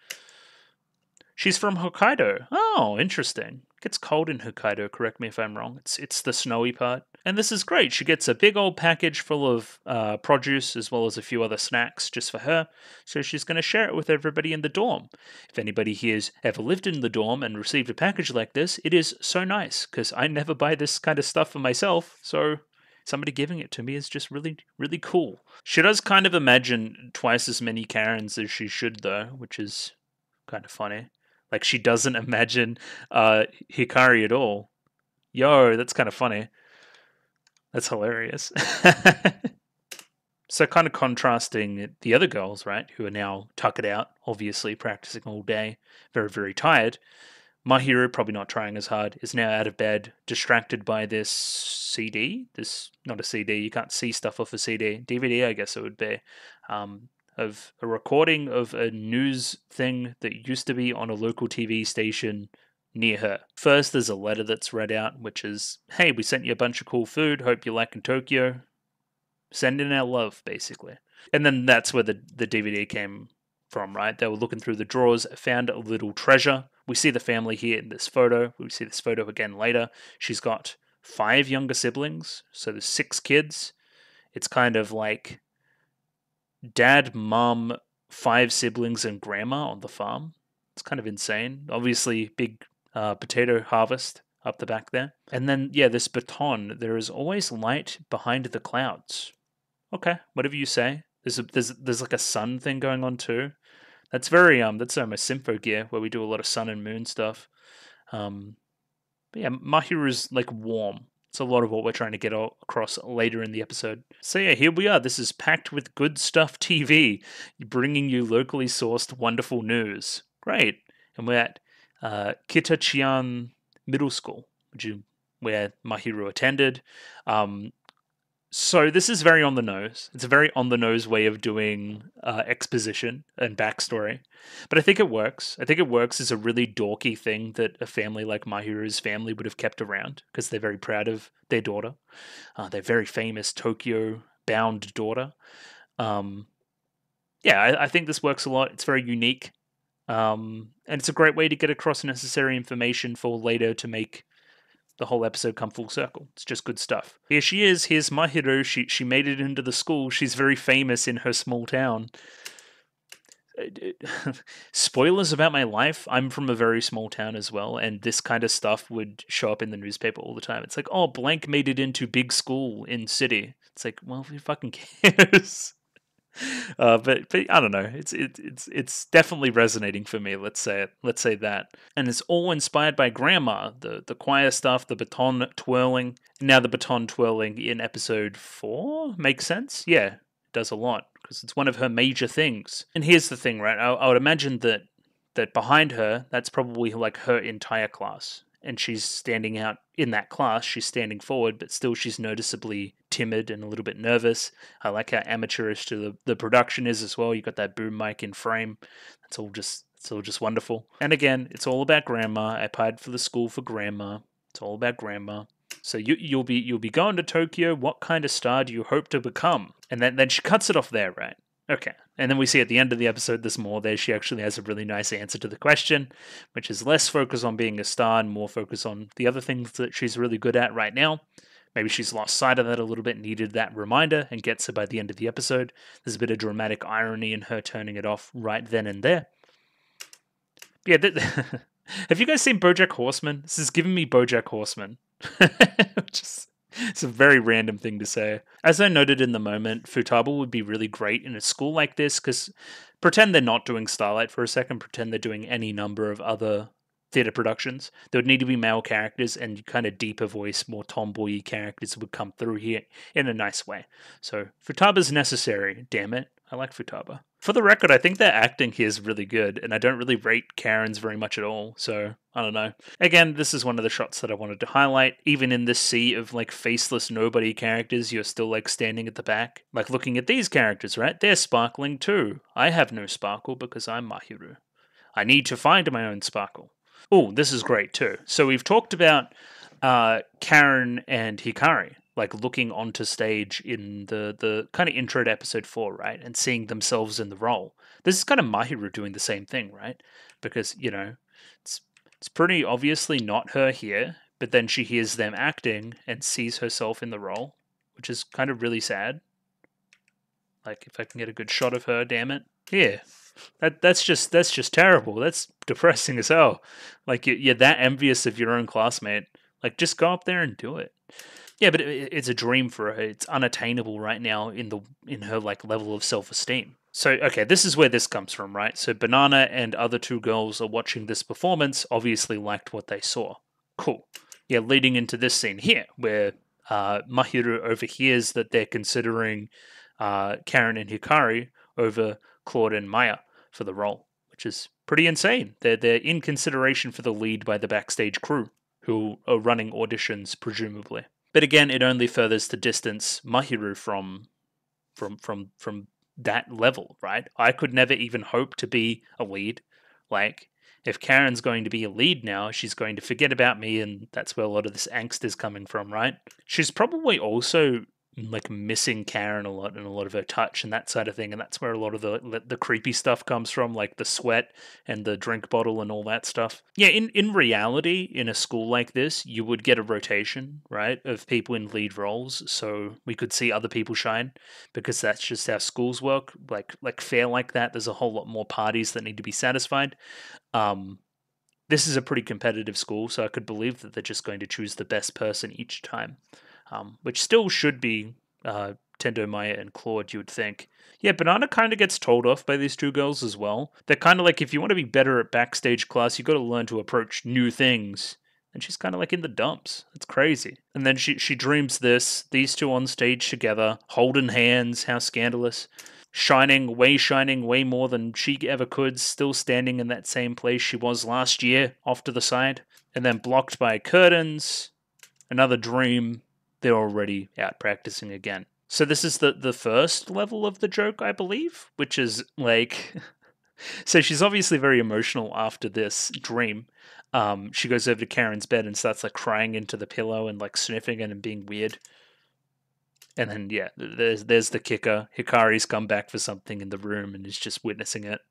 She's from Hokkaido. Oh, interesting. It gets cold in Hokkaido, correct me if I'm wrong. It's the snowy part. And this is great. She gets a big old package full of produce as well as a few other snacks just for her. So she's going to share it with everybody in the dorm. If anybody here's ever lived in the dorm and received a package like this, it is so nice because I never buy this kind of stuff for myself. So somebody giving it to me is just really, really cool. She does kind of imagine twice as many Karens as she should, though, which is kind of funny. Like, she doesn't imagine Hikari at all. Yo, that's kind of funny. That's hilarious. So kind of contrasting the other girls, right, who are now tuckered out, obviously practicing all day, very, very tired. Mahiru, probably not trying as hard, is now out of bed, distracted by this CD. This, not a CD, you can't see stuff off a CD. DVD, I guess it would be. Of a recording of a news thing that used to be on a local TV station near her. First, there's a letter that's read out, which is, hey, we sent you a bunch of cool food, hope you like in Tokyo. Send in our love, basically. And then that's where the DVD came from, right? They were looking through the drawers, found a little treasure. We see the family here in this photo. We see this photo again later. She's got 5 younger siblings, so there's 6 kids. It's kind of like dad, mom, 5 siblings, and grandma on the farm. It's kind of insane. Obviously, big potato harvest up the back there. And then, yeah, this baton. There is always light behind the clouds. Okay, whatever you say. There's like a sun thing going on too. That's very that's almost Symphogear, where we do a lot of sun and moon stuff. But yeah, Mahiru's like warm. It's a lot of what we're trying to get across later in the episode. So yeah, here we are. This is Packed with Good Stuff TV, bringing you locally sourced wonderful news. Great. And we're at Kitachian Middle School, where Mahiru attended. So this is very on the nose. It's a very on the nose way of doing exposition and backstory, but I think it works. I think it works as a really dorky thing that a family like Mahiru's family would have kept around because they're very proud of their daughter, their very famous Tokyo-bound daughter. Yeah, I think this works a lot. It's very unique, and it's a great way to get across necessary information for later to make the whole episode come full circle. It's just good stuff. Here she is. Here's Mahiru. She made it into the school. She's very famous in her small town. Spoilers about my life. I'm from a very small town as well, and this kind of stuff would show up in the newspaper all the time. It's like, oh, blank made it into big school in city. It's like, well, who fucking cares? But I don't know. It's definitely resonating for me. Let's say that. And it's all inspired by Grandma. The choir stuff, the baton twirling. Now the baton twirling in episode 4 makes sense. Yeah, it does a lot because it's one of her major things. And here's the thing, right? I would imagine that behind her, that's probably like her entire class. And she's standing out in that class. She's standing forward, but still she's noticeably timid and a little bit nervous. I like how amateurish the production is as well. You got that boom mic in frame. It's all just wonderful. And again, it's all about Grandma. I applied for the school for Grandma. It's all about Grandma. So you'll be going to Tokyo. What kind of star do you hope to become? And then she cuts it off there, right? Okay. And then we see at the end of the episode, there's more there. She actually has a really nice answer to the question, which is less focus on being a star and more focus on the other things that she's really good at right now. Maybe she's lost sight of that a little bit, needed that reminder, and gets it by the end of the episode. There's a bit of dramatic irony in her turning it off right then and there. Yeah, have you guys seen BoJack Horseman? This is giving me BoJack Horseman. It's a very random thing to say. As I noted in the moment, Futaba would be really great in a school like this, because pretend they're not doing Starlight for a second, pretend they're doing any number of other theatre productions. There would need to be male characters, and kind of deeper voice, more tomboy characters would come through here in a nice way. So Futaba's necessary, damn it. I like Futaba. For the record, I think their acting here is really good, and I don't really rate Karen's very much at all, so I don't know. Again, this is one of the shots that I wanted to highlight. Even in this sea of like faceless nobody characters, you're still like standing at the back. Like looking at these characters, right? They're sparkling too. I have no sparkle because I'm Mahiru. I need to find my own sparkle. Oh, this is great too. So we've talked about Karen and Hikari like looking onto stage in the kind of intro to episode 4, right? And seeing themselves in the role. This is kind of Mahiru doing the same thing, right? Because, you know, it's pretty obviously not her here, but then she hears them acting and sees herself in the role, which is kind of really sad. Like if I can get a good shot of her, damn it. Yeah. That's just terrible. That's depressing as hell. Like you're that envious of your own classmate. Like just go up there and do it. Yeah, but it's a dream for her. It's unattainable right now in her like level of self-esteem. So okay, this is where this comes from, right? So Banana and other two girls are watching this performance. Obviously, liked what they saw. Cool. Yeah, leading into this scene here, where Mahiru overhears that they're considering Karen and Hikari over Claude and Maya for the role, which is pretty insane. They're in consideration for the lead by the backstage crew, who are running auditions presumably. But again, it only furthers to distance Mahiru from that level, right? I could never even hope to be a lead. Like, if Karen's going to be a lead now, she's going to forget about me, and that's where a lot of this angst is coming from, right? She's probably also like missing Karen a lot and a lot of her touch and that side of thing, and that's where a lot of the creepy stuff comes from, like the sweat and the drink bottle and all that stuff. Yeah, in reality, in a school like this, you would get a rotation, right, of people in lead roles, so we could see other people shine, because that's just how schools work. Like fair like that, there's a whole lot more parties that need to be satisfied. This is a pretty competitive school, so I could believe that they're just going to choose the best person each time. Which still should be Tendo, Maya, and Claude, you would think. Yeah, Banana kind of gets told off by these two girls as well. They're kind of like, if you want to be better at backstage class, you got to learn to approach new things. And she's kind of like in the dumps. It's crazy. And then she dreams these two on stage together, holding hands, how scandalous. Shining way more than she ever could, still standing in that same place she was last year, off to the side. And then blocked by curtains. Another dream. They're already out practicing again. So this is the first level of the joke, I believe, which is like... So she's obviously very emotional after this dream. She goes over to Karen's bed and starts like crying into the pillow and like sniffing it and being weird. And then, yeah, there's the kicker. Hikari's come back for something in the room and is just witnessing it.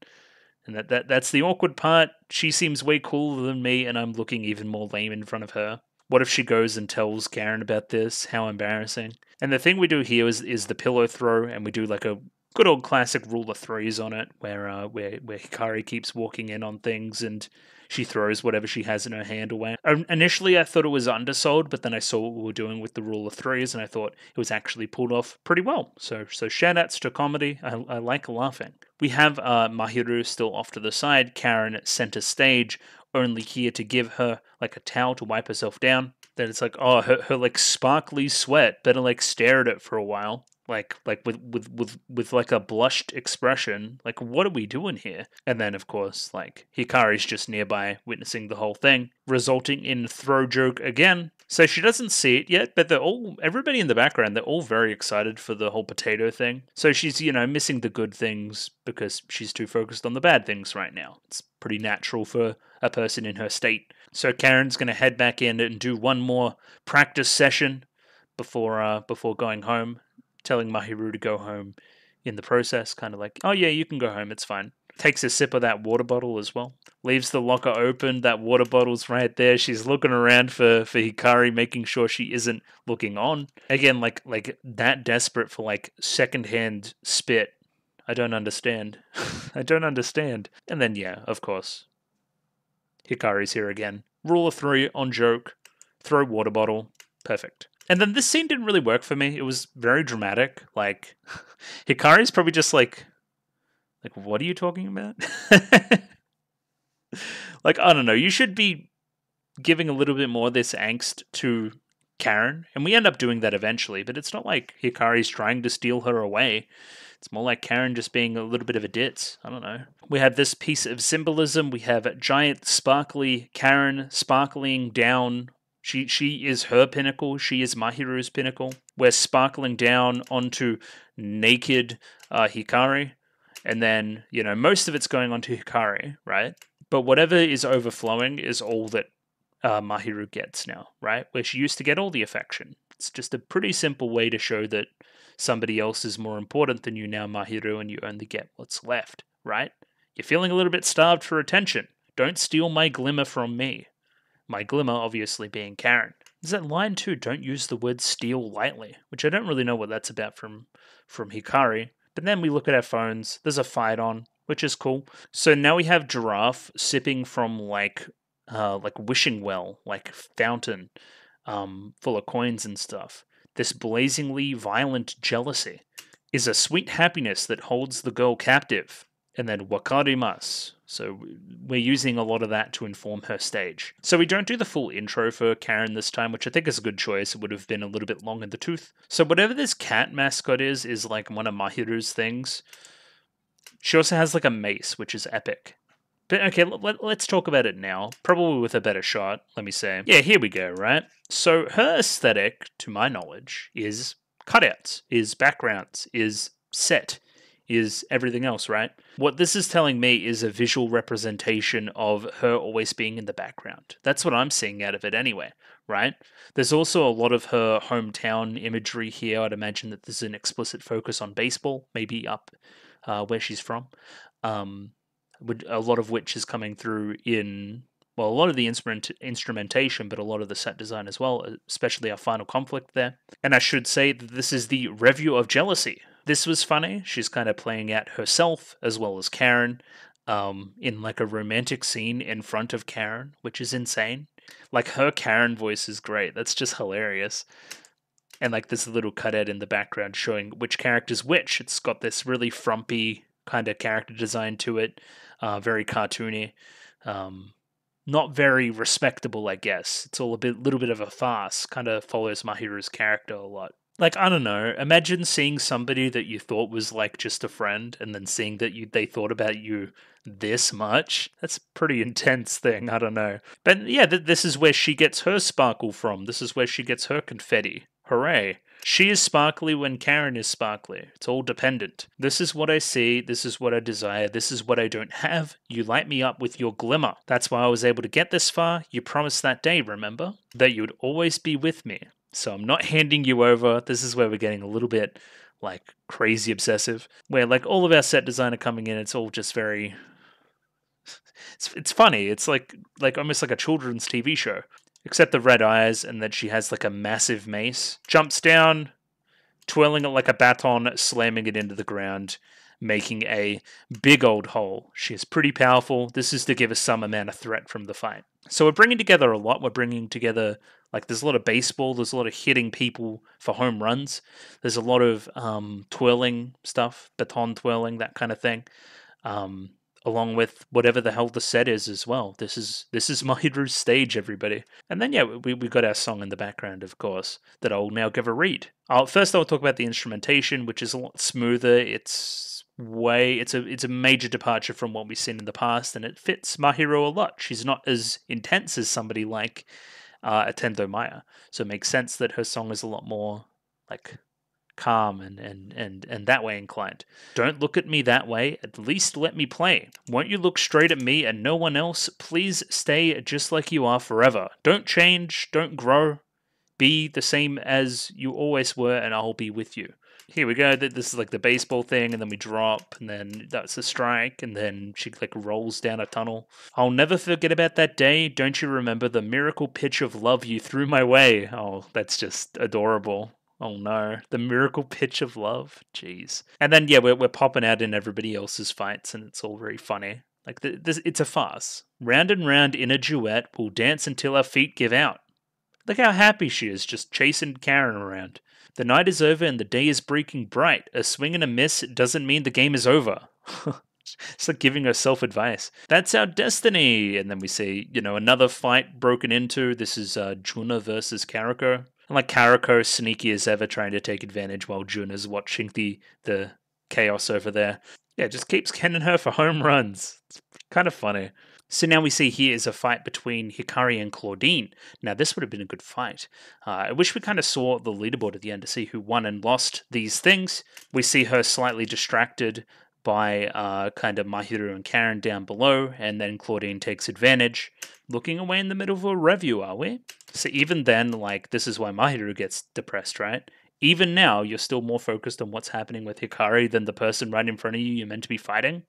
And that's the awkward part. She seems way cooler than me, and I'm looking even more lame in front of her. What if she goes and tells Karen about this? How embarrassing. And the thing we do here is the pillow throw, and we do like a good old classic rule of threes on it, where Hikari keeps walking in on things and she throws whatever she has in her hand away. Initially, I thought it was undersold, but then I saw what we were doing with the rule of threes, and I thought it was actually pulled off pretty well. So shout-outs to comedy. I like laughing. We have Mahiru still off to the side, Karen at center stage, only here to give her like a towel to wipe herself down. Then it's like, oh, her like sparkly sweat. Better like stare at it for a while. Like with like a blushed expression. Like, what are we doing here? And then of course, like Hikari's just nearby witnessing the whole thing, resulting in throw joke again. So she doesn't see it yet, but everybody in the background, they're all very excited for the whole potato thing. So she's, missing the good things because she's too focused on the bad things right now. It's pretty natural for a person in her state. So Karen's going to head back in and do one more practice session before going home, telling Mahiru to go home in the process, kind of like, oh yeah, you can go home, it's fine. Takes a sip of that water bottle as well. Leaves the locker open, that water bottle's right there. She's looking around for Hikari, making sure she isn't looking on. Again, like that desperate for like secondhand spit. I don't understand. I don't understand. And then yeah, of course, Hikari's here again. Rule of 3 on joke. Throw water bottle. Perfect. And then this scene didn't really work for me. It was very dramatic. Like, Hikari's probably just like, what are you talking about? Like, I don't know. You should be giving a little bit more of this angst to Karen, and we end up doing that eventually, but it's not like Hikari's trying to steal her away. It's more like Karen just being a little bit of a ditz. I don't know. We have this piece of symbolism. We have a giant sparkly Karen sparkling down. She is her pinnacle. She is Mahiru's pinnacle. We're sparkling down onto naked Hikari. And then, most of it's going onto Hikari, right? But whatever is overflowing is all that Mahiru gets now, right? Where she used to get all the affection. It's just a pretty simple way to show that somebody else is more important than you now, Mahiru, and you only get what's left, right? You're feeling a little bit starved for attention. Don't steal my glimmer from me. My glimmer, obviously, being Karen. There's that line too, don't use the word steal lightly, which I don't really know what that's about from Hikari. But then we look at our phones, there's a fight on, which is cool. So now we have Giraffe sipping from like wishing well, like fountain, full of coins and stuff. This blazingly violent jealousy is a sweet happiness that holds the girl captive. And then wakarimasu. So we're using a lot of that to inform her stage. So we don't do the full intro for Karen this time, which I think is a good choice. It would have been a little bit long in the tooth. So whatever this cat mascot is like one of Mahiru's things. She also has like a mace, which is epic. But okay, let's talk about it now. Probably with a better shot, let me say. Yeah, here we go, right? So her aesthetic, to my knowledge, is cutouts, is backgrounds, is set, is everything else, right? What this is telling me is a visual representation of her always being in the background. That's what I'm seeing out of it anyway, right? There's also a lot of her hometown imagery here. I'd imagine that there's an explicit focus on baseball, maybe up where she's from. A lot of which is coming through in, well, a lot of the instrumentation, but a lot of the set design as well, especially our final conflict there. And I should say that this is the Revue of Jealousy. This was funny. She's kind of playing out herself as well as Karen in like a romantic scene in front of Karen, which is insane. Like her Karen voice is great. That's just hilarious. And like this little cutout in the background showing which character's which. It's got this really frumpy kind of character design to it. Very cartoony. Not very respectable, I guess. It's all little bit of a farce. Kind of follows Mahiru's character a lot. Like, I don't know, imagine seeing somebody that you thought was like just a friend and then seeing that they thought about you this much. That's a pretty intense thing, I don't know. But yeah, this is where she gets her sparkle from. This is where she gets her confetti. Hooray. She is sparkly when Karen is sparkly. It's all dependent. This is what I see. This is what I desire. This is what I don't have. You light me up with your glimmer. That's why I was able to get this far. You promised that day, remember? That you would always be with me. So I'm not handing you over. This is where we're getting a little bit like crazy obsessive. Where like all of our set design are coming in. It's all just very... It's funny. It's like almost like a children's TV show. Except the red eyes, and that she has like a massive mace. Jumps down, twirling it like a baton, slamming it into the ground, making a big old hole. She is pretty powerful. This is to give us some amount of threat from the fight. So we're bringing together a lot. We're bringing together, like, there's a lot of baseball. There's a lot of hitting people for home runs. There's a lot of twirling stuff, baton twirling, that kind of thing. Along with whatever the hell the set is as well. This is Mahiru's stage, everybody. And then, yeah, we got our song in the background, of course, that I'll now give a read. First, I'll talk about the instrumentation, which is a lot smoother. It's a major departure from what we've seen in the past, and it fits Mahiru a lot. She's not as intense as somebody like Atendo Maya, so it makes sense that her song is a lot more like calm and that way inclined. Don't look at me that way, at least let me play. Won't you look straight at me and no one else? Please stay just like you are forever. Don't change, don't grow. Be the same as you always were and I'll be with you. Here we go, this is like the baseball thing, and then we drop, and then that's a strike, and then she like rolls down a tunnel. I'll never forget about that day. Don't you remember the miracle pitch of love you threw my way? Oh, that's just adorable. Oh no, the miracle pitch of love. Jeez. And then, yeah, we're popping out in everybody else's fights, and it's all very funny. Like, it's a farce. Round and round in a duet, we'll dance until our feet give out. Look how happy she is, just chasing Karen around. The night is over and the day is breaking bright. A swing and a miss doesn't mean the game is over. It's like giving herself advice. That's our destiny. And then we see, another fight broken into. This is Juna versus Karako. And like Karako, sneaky as ever, trying to take advantage while Jun is watching the chaos over there. Yeah, just keeps kenning her for home runs. It's kind of funny. So now we see here is a fight between Hikari and Claudine. Now this would have been a good fight. I wish we kind of saw the leaderboard at the end to see who won and lost these things. We see her slightly distracted by kind of Mahiru and Karen down below, and then Claudine takes advantage. Looking away in the middle of a review, are we? So even then, like, this is why Mahiru gets depressed, right? Even now, you're still more focused on what's happening with Hikari than the person right in front of you're meant to be fighting.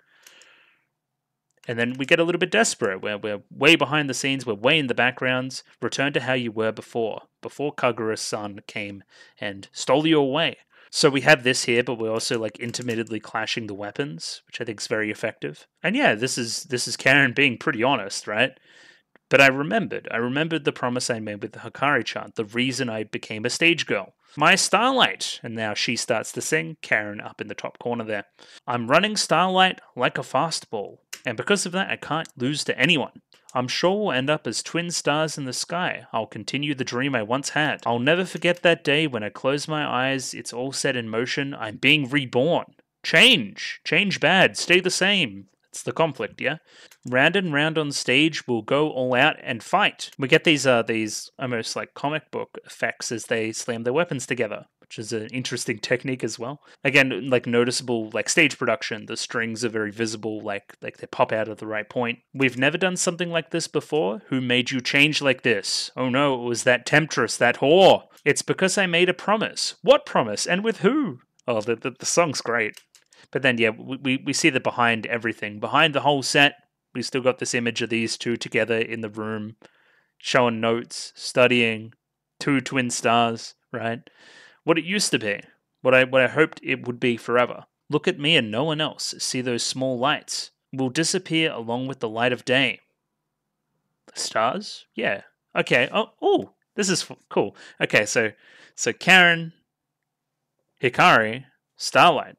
And then we get a little bit desperate, where we're way behind the scenes, we're way in the backgrounds. Return to how you were before Kagura-san came and stole you away. So we have this here, but we're also like intermittently clashing the weapons, which I think is very effective. And yeah, this is Karen being pretty honest, right? But I remembered the promise I made with the Hikari-chan, the reason I became a stage girl. My Starlight! And now she starts to sing, Karen up in the top corner there. I'm running Starlight like a fastball, and because of that I can't lose to anyone. I'm sure we'll end up as twin stars in the sky. I'll continue the dream I once had. I'll never forget that day when I close my eyes, it's all set in motion, I'm being reborn. Change! Change bad, stay the same. It's the conflict, yeah? Round and round on stage, we'll go all out and fight. We get these almost like comic book effects as they slam their weapons together, which is an interesting technique as well. Again, like noticeable, like stage production. The strings are very visible, like they pop out at the right point. We've never done something like this before. Who made you change like this? Oh no, it was that temptress, that whore. It's because I made a promise. What promise? And with who? Oh, the song's great. But then, yeah, we see that behind everything, behind the whole set, we still got this image of these two together in the room, showing notes, studying, two twin stars, right? What it used to be, what I hoped it would be forever. Look at me and no one else. See those small lights? Will disappear along with the light of day. The stars? Yeah. Okay. Oh, this is cool. Okay, so Karen, Hikari, Starlight.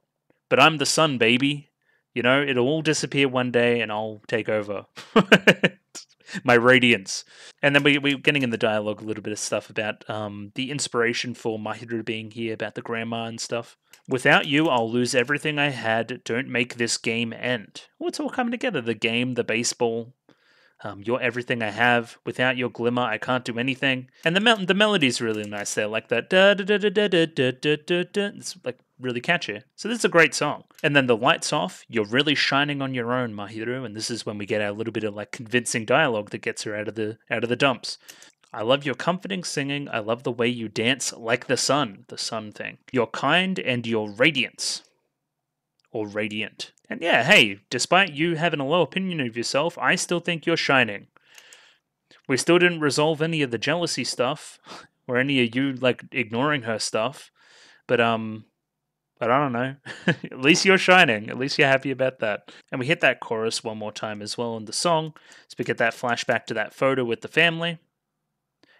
But I'm the sun, baby. You know, it'll all disappear one day and I'll take over. My radiance. And then we're getting in the dialogue a little bit of stuff about the inspiration for Mahiru being here, about the grandma and stuff. Without you, I'll lose everything I had. Don't make this game end. Oh, it's all coming together. The game, the baseball. You're everything I have. Without your glimmer, I can't do anything. And the melody's really nice there, like that da da da da da da da da da da. It's like really catchy. So this is a great song. And then the lights off. You're really shining on your own, Mahiru. And this is when we get our little bit of like convincing dialogue that gets her out of the dumps. I love your comforting singing. I love the way you dance like the sun thing. You're kind and you're radiance. Or radiant. And yeah, hey, despite you having a low opinion of yourself, I still think you're shining. We still didn't resolve any of the jealousy stuff, or any of you, like, ignoring her stuff, but I don't know. At least you're shining. At least you're happy about that. And we hit that chorus one more time as well in the song, so we get that flashback to that photo with the family.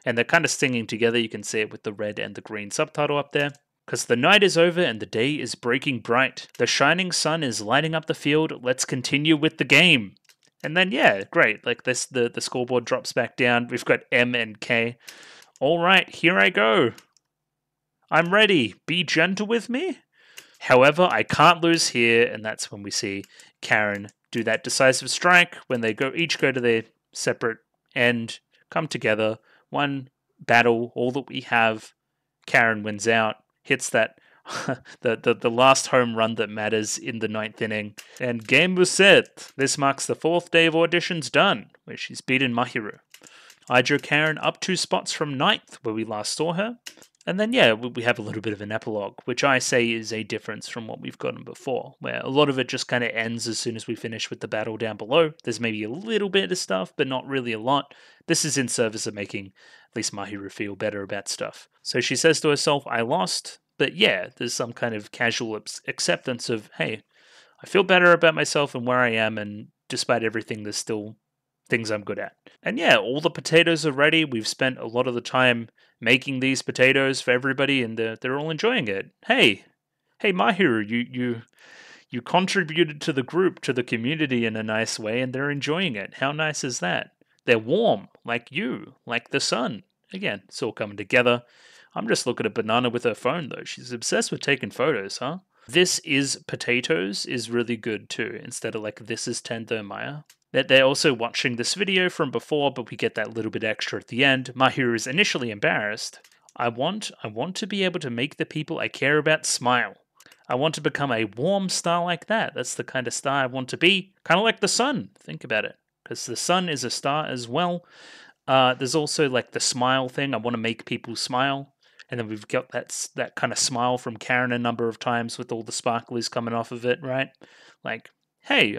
And they're kind of singing together. You can see it with the red and the green subtitle up there. Because the night is over and the day is breaking bright. The shining sun is lighting up the field. Let's continue with the game. And then, yeah, great. Like this, the scoreboard drops back down. We've got M and K. All right, here I go. I'm ready. Be gentle with me. However, I can't lose here. And that's when we see Karen do that decisive strike. When they each go to their separate end, come together. One battle, all that we have. Karen wins out. Hits that the last home run that matters in the 9th inning. And game was set. This marks the 4th day of auditions done, where she's beaten Mahiru. I drew Karen up 2 spots from 9th, where we last saw her. And then, yeah, we have a little bit of an epilogue, which I say is a difference from what we've gotten before, where a lot of it just kind of ends as soon as we finish with the battle down below. There's maybe a little bit of stuff, but not really a lot. This is in service of making at least Mahiru feel better about stuff. So she says to herself, I lost, but yeah, there's some kind of casual acceptance of, hey, I feel better about myself and where I am, and despite everything, there's still things I'm good at. And yeah, all the potatoes are ready. We've spent a lot of the time making these potatoes for everybody, and they're all enjoying it. Hey, Mahiru, you contributed to the group, to the community in a nice way, and they're enjoying it. How nice is that? They're warm, like you, like the sun. Again, it's all coming together. I'm just looking at Banana with her phone, though. She's obsessed with taking photos, huh? This is potatoes is really good, too, instead of like this is Tendo Maya. That they're also watching this video from before, but we get that little bit extra at the end. Mahiro is initially embarrassed. I want to be able to make the people I care about smile. I want to become a warm star like that. That's the kind of star I want to be. Kind of like the sun. Think about it. Because the sun is a star as well. There's also like the smile thing. I want to make people smile. And then we've got that kind of smile from Karen a number of times with all the sparklies coming off of it, right? Like, hey,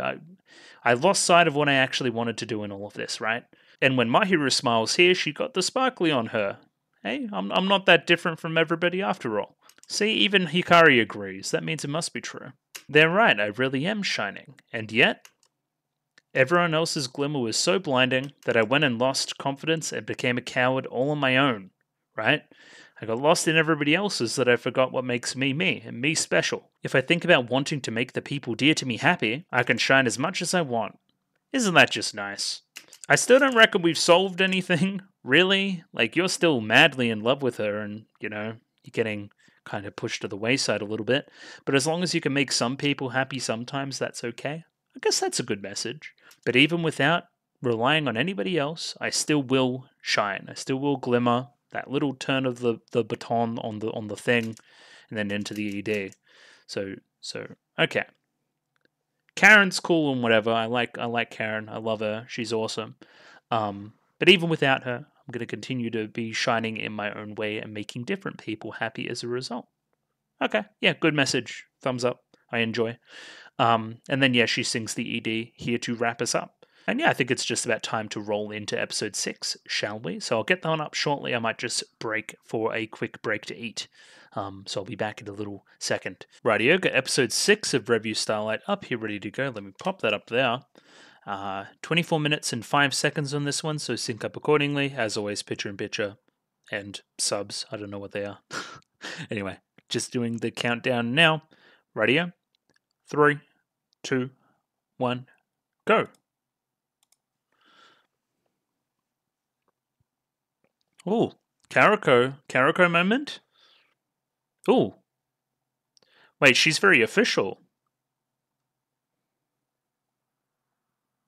I lost sight of what I actually wanted to do in all of this, right? And when Mahiro smiles here, she got the sparkly on her. Hey, I'm not that different from everybody after all. See, even Hikari agrees. That means it must be true. They're right, I really am shining. And yet, everyone else's glimmer was so blinding that I went and lost confidence and became a coward all on my own, right? I got lost in everybody else's that I forgot what makes me me, and me special. If I think about wanting to make the people dear to me happy, I can shine as much as I want. Isn't that just nice? I still don't reckon we've solved anything, really. Like, you're still madly in love with her, and, you're getting kind of pushed to the wayside a little bit. But as long as you can make some people happy sometimes, that's okay. I guess that's a good message. But even without relying on anybody else, I still will shine. I still will glimmer. That little turn of the baton on the thing, and then into the ED. So okay. Karen's cool and whatever. I like Karen. I love her. She's awesome. But even without her, I'm going to continue to be shining in my own way and making different people happy as a result. Okay, yeah, good message. Thumbs up. I enjoy. And then, yeah, she sings the ED here to wrap us up. And yeah, I think it's just about time to roll into episode 6, shall we? So I'll get that one up shortly. I might just break for a quick break to eat. So I'll be back in a little second. Rightio, got episode 6 of Revue Starlight up here ready to go. Let me pop that up there. 24 minutes and 5 seconds on this one, so sync up accordingly. As always, picture in picture and subs. I don't know what they are. Anyway, just doing the countdown now. Rightio. 3, 2, 1, go. Ooh, Karako moment? Ooh. Wait, she's very official.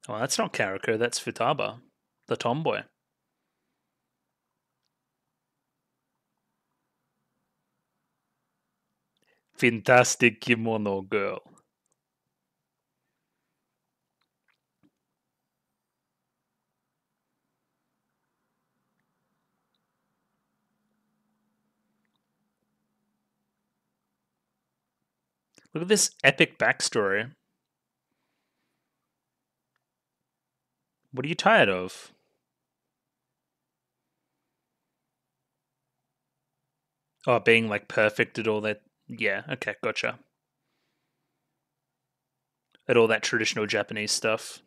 Oh, that's not Karako, that's Futaba, the tomboy. Fantastic kimono girl. Look at this epic backstory. What are you tired of? Oh, being like perfect at all that. Yeah, okay, gotcha. At all that traditional Japanese stuff.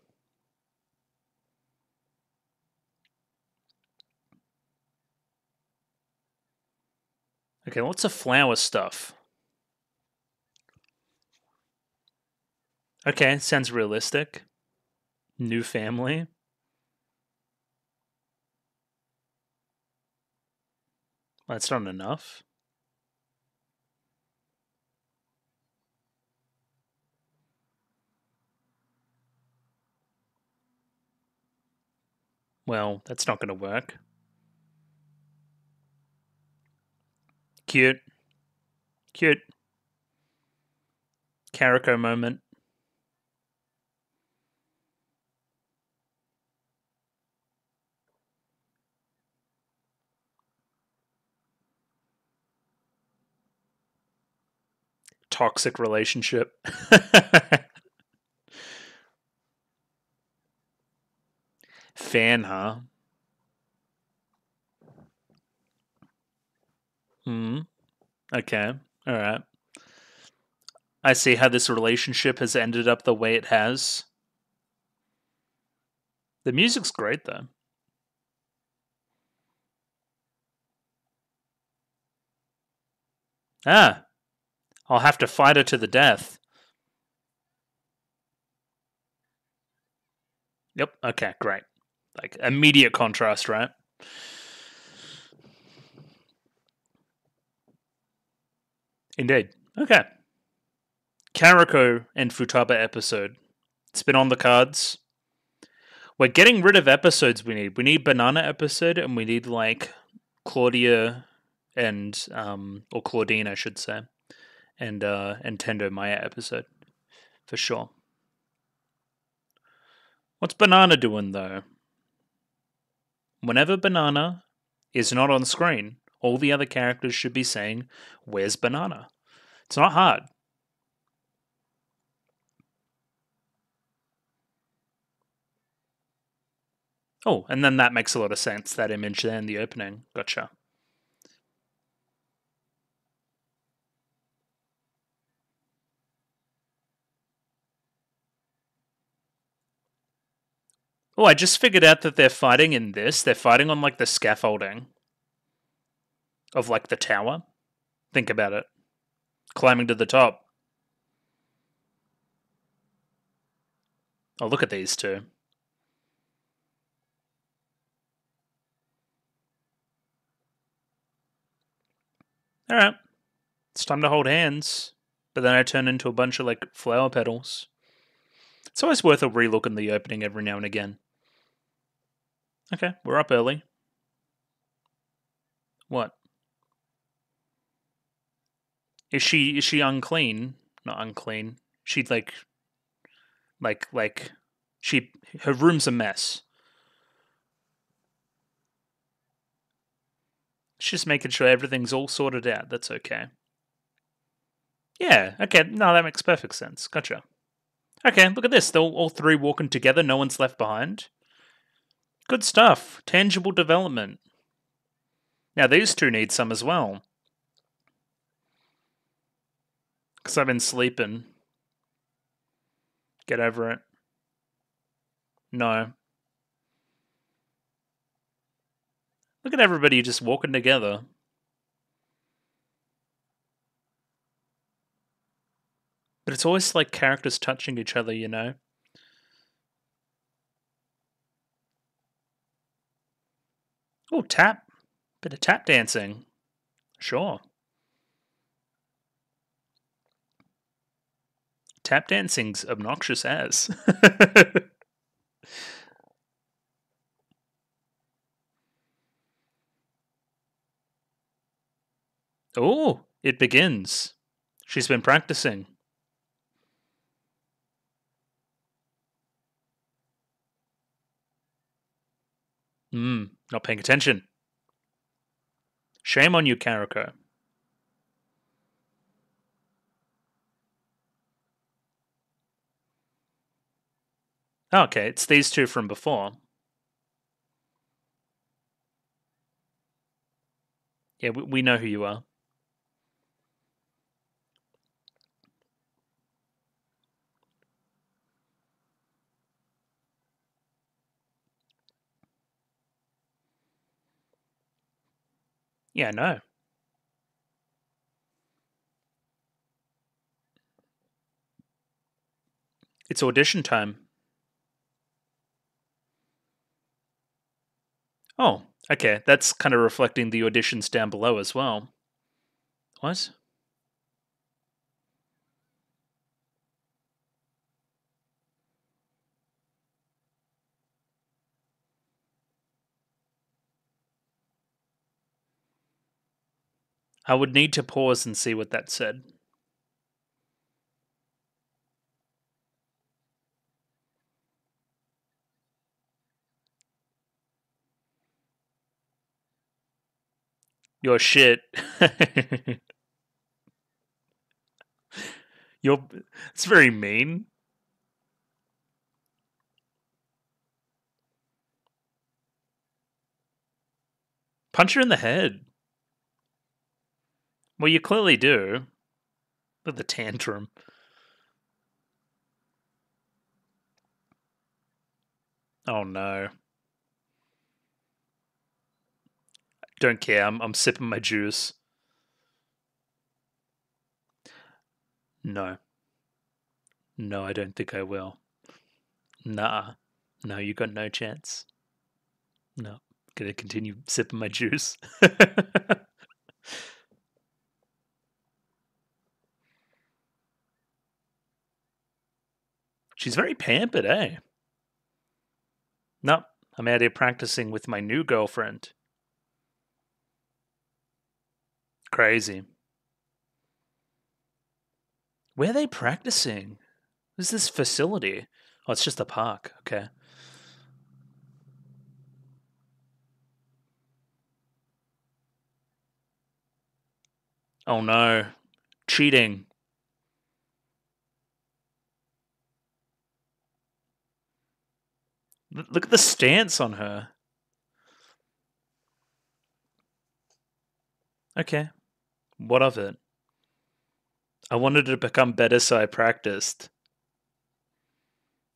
Okay, lots of flower stuff. Okay, sounds realistic. New family. Well, that's not enough. Well, that's not going to work. Cute. Cute. Karako moment. Toxic relationship. Fan, huh? Hmm. Okay. All right. I see how this relationship has ended up the way it has. The music's great, though. Ah, I'll have to fight her to the death. Yep. Okay, great. Like, immediate contrast, right? Indeed. Okay. Karako and Futaba episode. It's been on the cards. We're getting rid of episodes we need. We need Banana episode, and we need like Claudia and or Claudine, I should say, and Tendo Maya episode for sure. What's Banana doing though? Whenever Banana is not on screen, all the other characters should be saying, "Where's Banana?" It's not hard. Oh, and then that makes a lot of sense, that image there in the opening. Gotcha. Oh, I just figured out that they're fighting in this. They're fighting on like the scaffolding of like the tower. Think about it. Climbing to the top. Oh, look at these two. Alright. It's time to hold hands. But then I turn into a bunch of like flower petals. It's always worth a relook in the opening every now and again. Okay, we're up early. What? Is she unclean? Not unclean. She's like she her room's a mess. She's just making sure everything's all sorted out. That's okay. Yeah, okay. No, that makes perfect sense. Gotcha. Okay, look at this. They're all three walking together. No one's left behind. Good stuff. Tangible development. Now, these two need some as well. Because I've been sleeping. Get over it. No. Look at everybody just walking together. But it's always like characters touching each other, you know? Oh, tap. Bit of tap dancing. Sure. Tap dancing's obnoxious as. Oh, it begins. She's been practicing. Not paying attention. Shame on you, Karako. Oh, okay, it's these two from before. Yeah, we know who you are. Yeah, I know. It's audition time. Oh, okay, that's kind of reflecting the auditions down below as well. What? I would need to pause and see what that said. Your shit. You're. It's very mean. Punch her in the head. Well, you clearly do. Look at the tantrum. Oh no. Don't care. I'm sipping my juice. No. No, I don't think I will. Nah. No, you got no chance. No. Gonna continue sipping my juice. She's very pampered, eh? Nope, I'm out here practicing with my new girlfriend. Crazy. Where are they practicing? What's this facility? Oh, it's just a park. Okay. Oh no. Cheating. Look at the stance on her. Okay. What of it? I wanted to become better, so I practiced.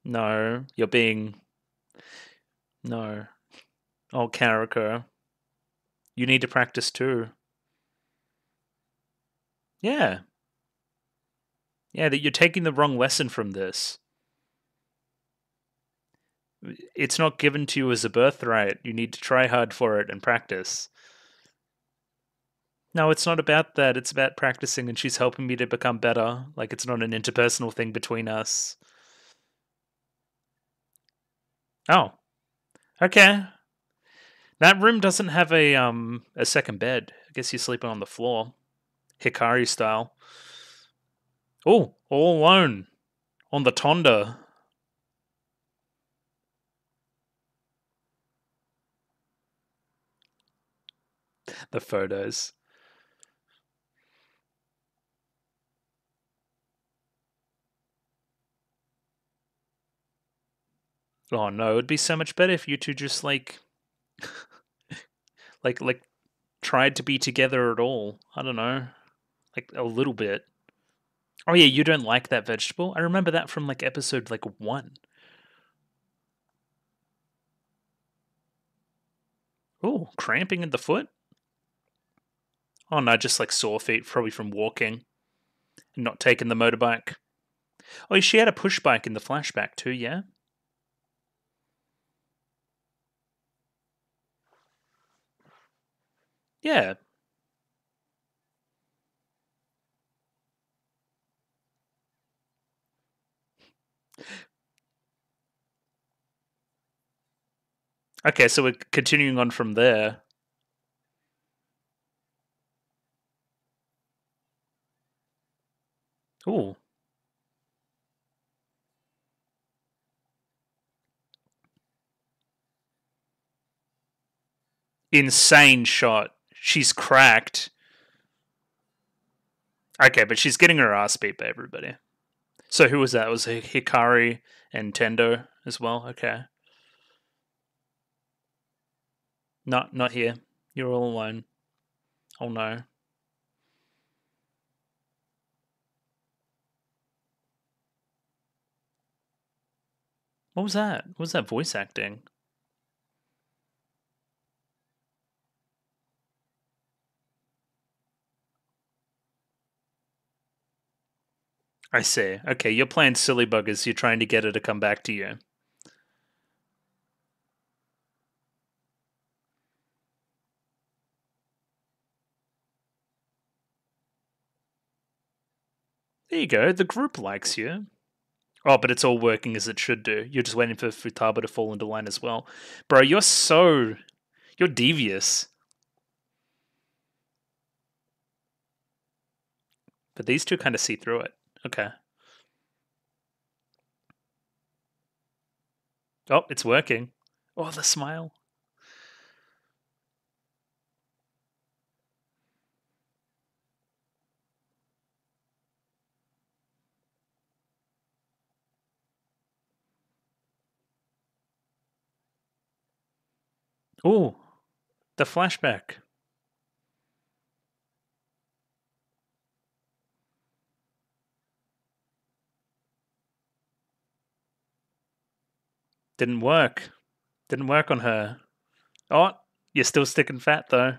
No, you're being. No. Oh, Karako. You need to practice too. Yeah. Yeah, that you're taking the wrong lesson from this. It's not given to you as a birthright. You need to try hard for it and practice. No, it's not about that. It's about practicing, and she's helping me to become better. Like, it's not an interpersonal thing between us. Oh, okay. That room doesn't have a second bed. I guess you're sleeping on the floor, Hikari style. Oh, all alone on the Tonda. The photos. Oh no, it'd be so much better if you two just like tried to be together at all. I don't know, like a little bit. Oh yeah, you don't like that vegetable? I remember that from like episode like 1. Oh, cramping in the foot? Oh no, just like sore feet, probably from walking and not taking the motorbike. Oh, she had a push bike in the flashback too, yeah? Yeah. Okay, so we're continuing on from there. Ooh. Insane shot. She's cracked. Okay, but she's getting her ass beat by everybody. So who was that? It was Hikari and Tendo as well? Okay. Not here. You're all alone. Oh no. What was that? What was that voice acting? I see. Okay, you're playing silly buggers. You're trying to get her to come back to you. There you go. The group likes you. Oh, but it's all working as it should do. You're just waiting for Futaba to fall into line as well. Bro, you're devious. But these two kind of see through it. Okay. Oh, it's working. Oh, the smile. Oh, the flashback. Didn't work. Didn't work on her. Oh, you're still sticking fat though.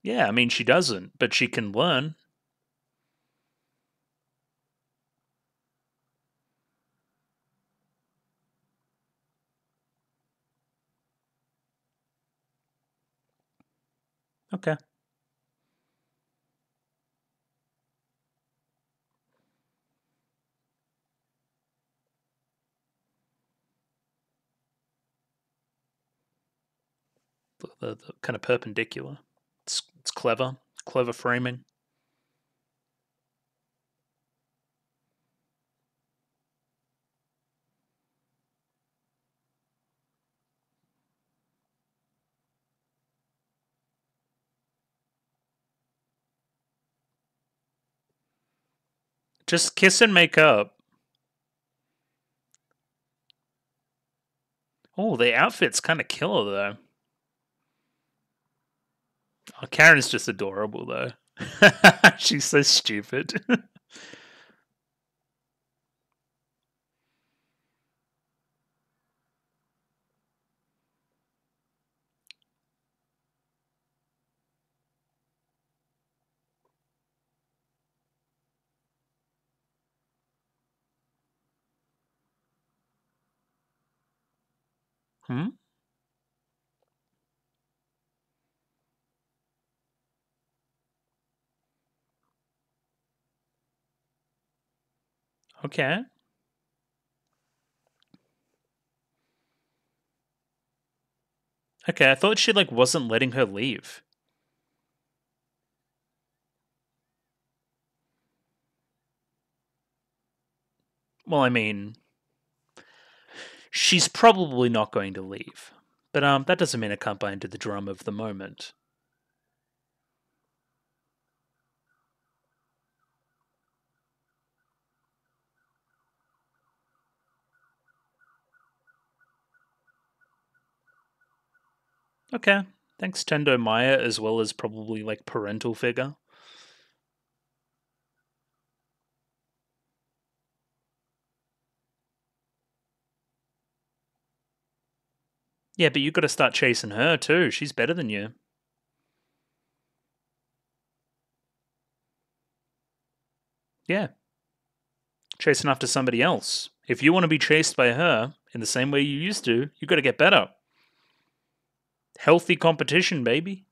Yeah, I mean, she doesn't, but she can learn. Okay. the kind of perpendicular. It's clever. Clever framing. Just kiss and make up. Oh, the outfit's kind of killer, though. Oh, Karen's just adorable, though. She's so stupid. Hmm? Okay. Okay, I thought she, like, wasn't letting her leave. Well, I mean, she's probably not going to leave. But that doesn't mean it can't buy into the drama of the moment. Okay. Thanks, Tendo Maya, as well as probably, like, parental figure. Yeah, but you got to start chasing her, too. She's better than you. Yeah. Chasing after somebody else. If you want to be chased by her in the same way you used to, you got to get better. Healthy competition, baby.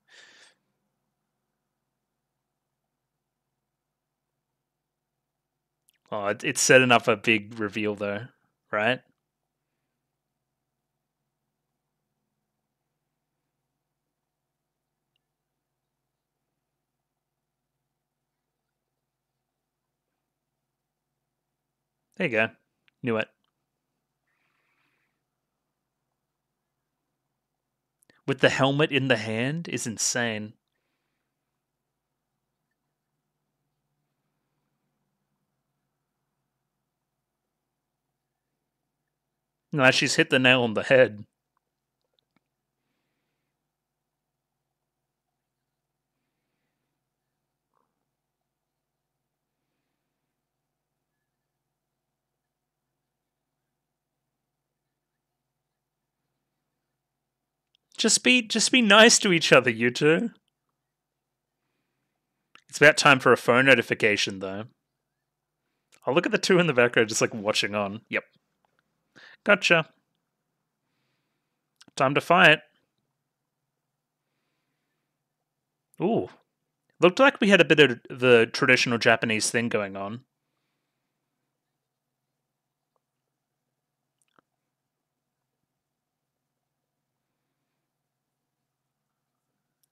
Oh, it's setting up a big reveal, though, right? There you go. Knew it. With the helmet in the hand is insane. No, she's hit the nail on the head. Just be nice to each other, you two. It's about time for a phone notification, though. I'll look at the two in the background, just like watching on. Yep. Gotcha. Time to fight. Ooh. Looked like we had a bit of the traditional Japanese thing going on.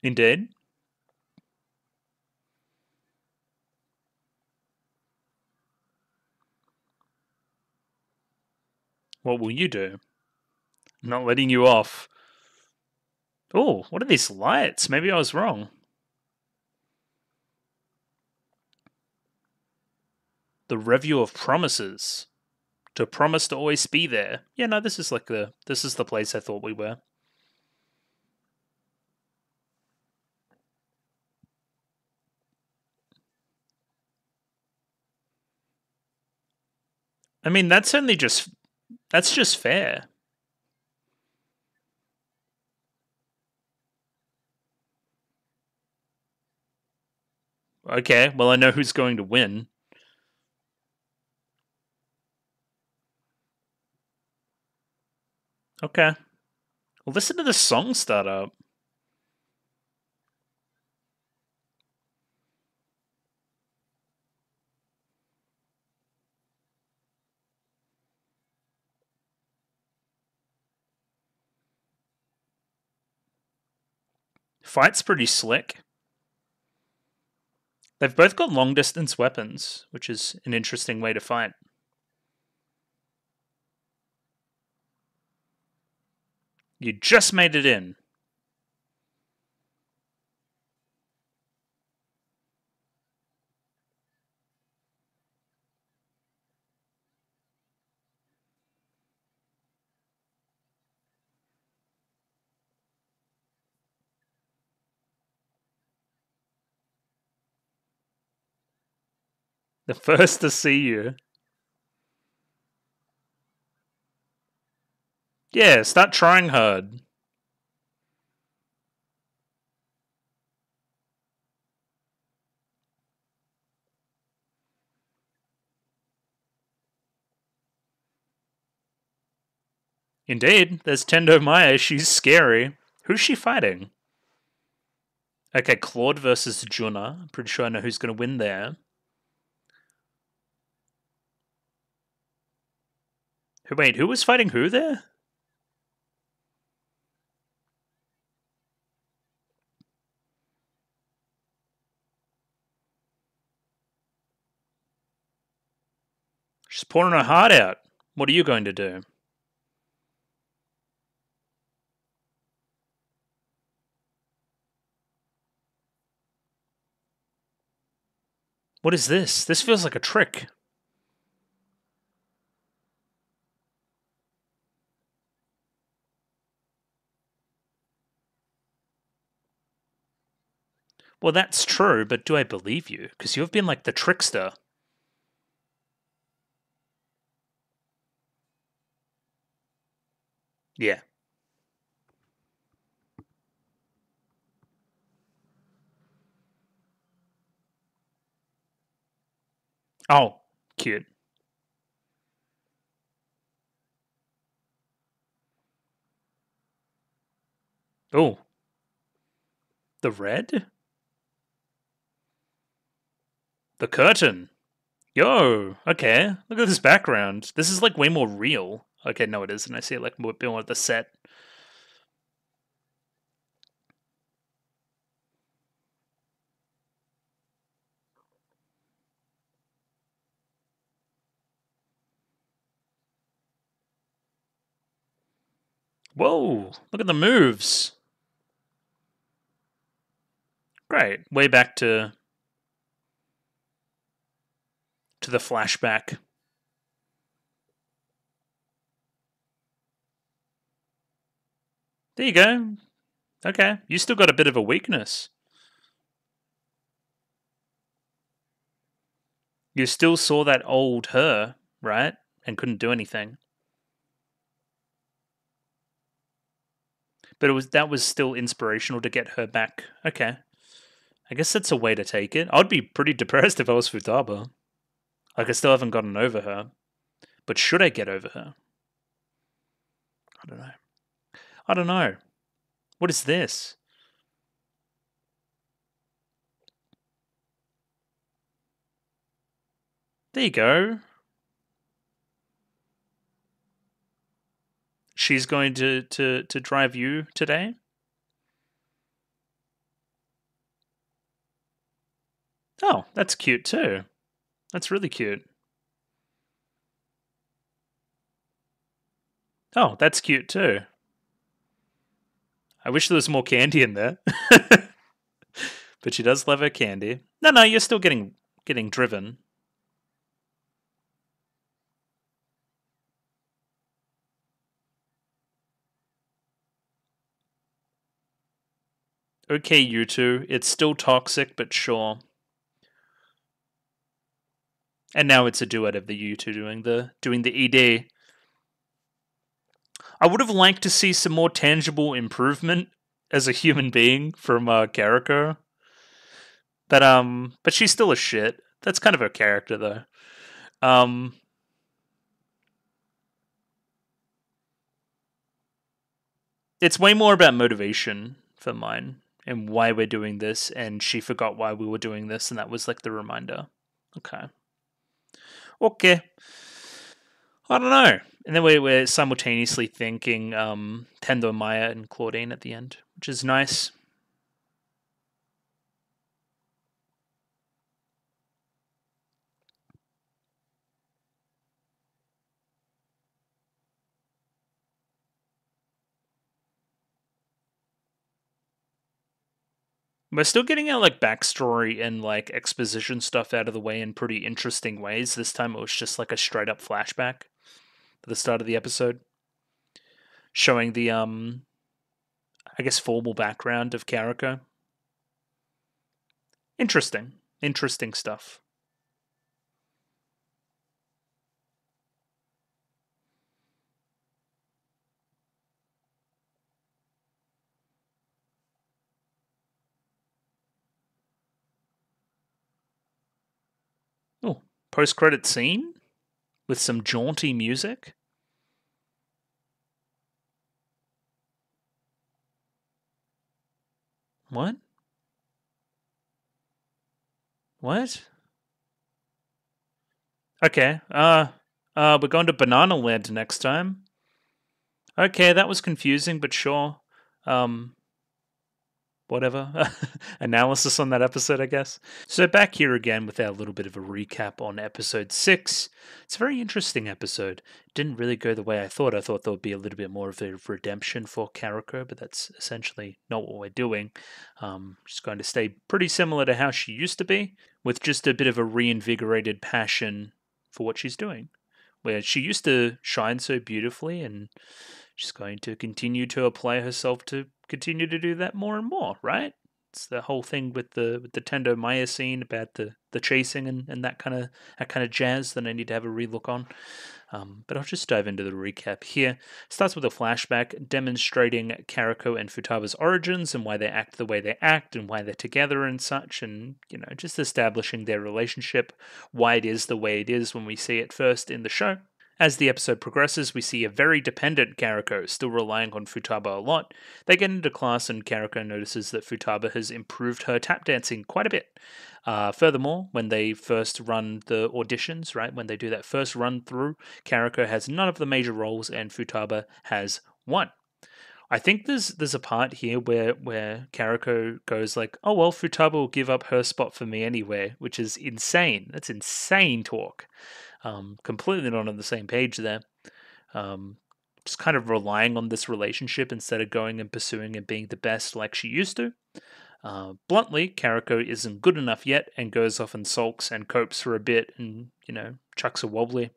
Indeed. What will you do? Not letting you off. Oh, what are these lights? Maybe I was wrong. The Revue of Promises. To promise to always be there. Yeah, no, this is the place I thought we were. I mean, that's just fair. Okay, well, I know who's going to win. Okay. Well, listen to the song start up. fight's pretty slick. They've both got long-distance weapons, which is an interesting way to fight. You just made it in. The first to see you. Yeah, start trying hard. Indeed, there's Tendo Maya. She's scary. Who's she fighting? Okay, Claude versus Juna. I'm pretty sure I know who's going to win there. Wait, who was fighting who there? She's pouring her heart out. What are you going to do? What is this? This feels like a trick. Well, that's true, but do I believe you? Because you've been like the trickster. Yeah. Oh, cute. Oh. The red? The curtain. Yo, okay. Look at this background. This is like way more real. Okay, no, it isn't. I see it like a bit more of the set. Whoa, look at the moves. Great. Way back to the flashback. There you go. Okay, you still got a bit of a weakness. You still saw that old her, right? And couldn't do anything. But that was still inspirational to get her back. Okay. I guess that's a way to take it. I'd be pretty depressed if I was Futaba. Like, I still haven't gotten over her. But should I get over her? I don't know. I don't know. What is this? There you go. She's going to drive you today? Oh, that's cute too. That's really cute. Oh, that's cute too. I wish there was more candy in there. But she does love her candy. No, you're still getting driven. Okay, you two. It's still toxic, but sure. And now it's a duet of the you two doing the ED. I would have liked to see some more tangible improvement as a human being from Karako. But she's still a shit. That's kind of her character though. It's way more about motivation for mine and why we're doing this, and she forgot why we were doing this, and that was like the reminder. Okay. I don't know. And then we're simultaneously thinking Tendo Maya and Claudine at the end, which is nice. We're still getting our like backstory and like exposition stuff out of the way in pretty interesting ways. This time it was just like a straight up flashback at the start of the episode, showing the I guess formal background of Karako. Interesting stuff. Oh, post credit scene with some jaunty music. What? What? Okay. We're going to Banana Land next time. Okay, that was confusing, but sure. Um, whatever. Analysis on that episode, I guess. So back here again with our little bit of a recap on episode 6. It's a very interesting episode. Didn't really go the way I thought. I thought there would be a little bit more of a redemption for Karako, but that's essentially not what we're doing. She's going to stay pretty similar to how she used to be, with just a bit of a reinvigorated passion for what she's doing. Where she used to shine so beautifully, and she's going to continue to apply herself to continue to do that more and more, right? It's the whole thing with the Tendo Maya scene about the chasing and that kind of jazz that I need to have a relook on. But I'll just dive into the recap here. It starts with a flashback demonstrating Karako and Futaba's origins and why they act the way they act and why they're together and such, and just establishing their relationship, why it is the way it is when we see it first in the show. As the episode progresses, we see a very dependent Karako, still relying on Futaba a lot. They get into class and Karako notices that Futaba has improved her tap dancing quite a bit. Furthermore, when they first run the auditions, right, when they do that first run through, Karako has none of the major roles and Futaba has one. I think there's a part here where Karako goes like, "Oh well, Futaba will give up her spot for me anyway," which is insane. That's insane talk. Completely not on the same page there. Just kind of relying on this relationship instead of going and pursuing and being the best like she used to. Bluntly, Karako isn't good enough yet and goes off and sulks and copes for a bit and, chucks a wobbly.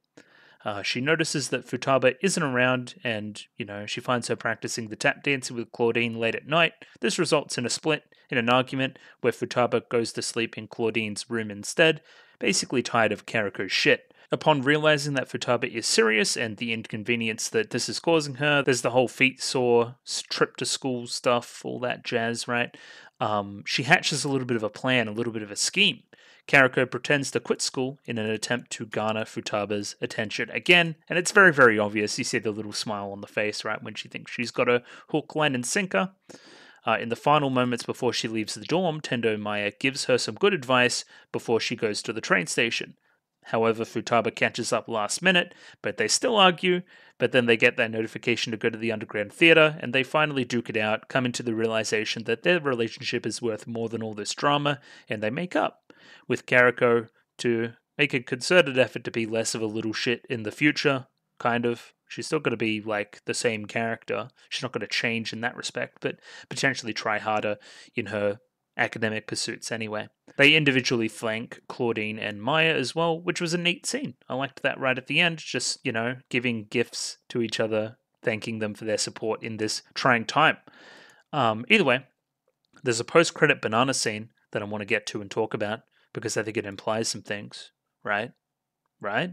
She notices that Futaba isn't around and, she finds her practicing the tap dancing with Claudine late at night. This results in a split, in an argument, where Futaba goes to sleep in Claudine's room instead, basically tired of Karako's shit. Upon realizing that Futaba is serious and the inconvenience that this is causing her, there's the whole feet sore, trip to school stuff, all that jazz, right? She hatches a little bit of a plan, a little bit of a scheme. Karako pretends to quit school in an attempt to garner Futaba's attention again, and it's very, very obvious. You see the little smile on the face, right, when she thinks she's got a hook, line, and sinker. In the final moments before she leaves the dorm, Tendo Maya gives her some good advice before she goes to the train station. However, Futaba catches up last minute, but they still argue, but then they get that notification to go to the underground theater, and they finally duke it out, coming to the realization that their relationship is worth more than all this drama, and they make up, with Karako to make a concerted effort to be less of a little shit in the future, kind of. She's still going to be like the same character. She's not going to change in that respect, but potentially try harder in her academic pursuits anyway. They individually flank Claudine and Maya as well, which was a neat scene. I liked that right at the end, just, giving gifts to each other, thanking them for their support in this trying time. Either way, there's a post-credit banana scene that I want to get to and talk about because I think it implies some things, right? Right?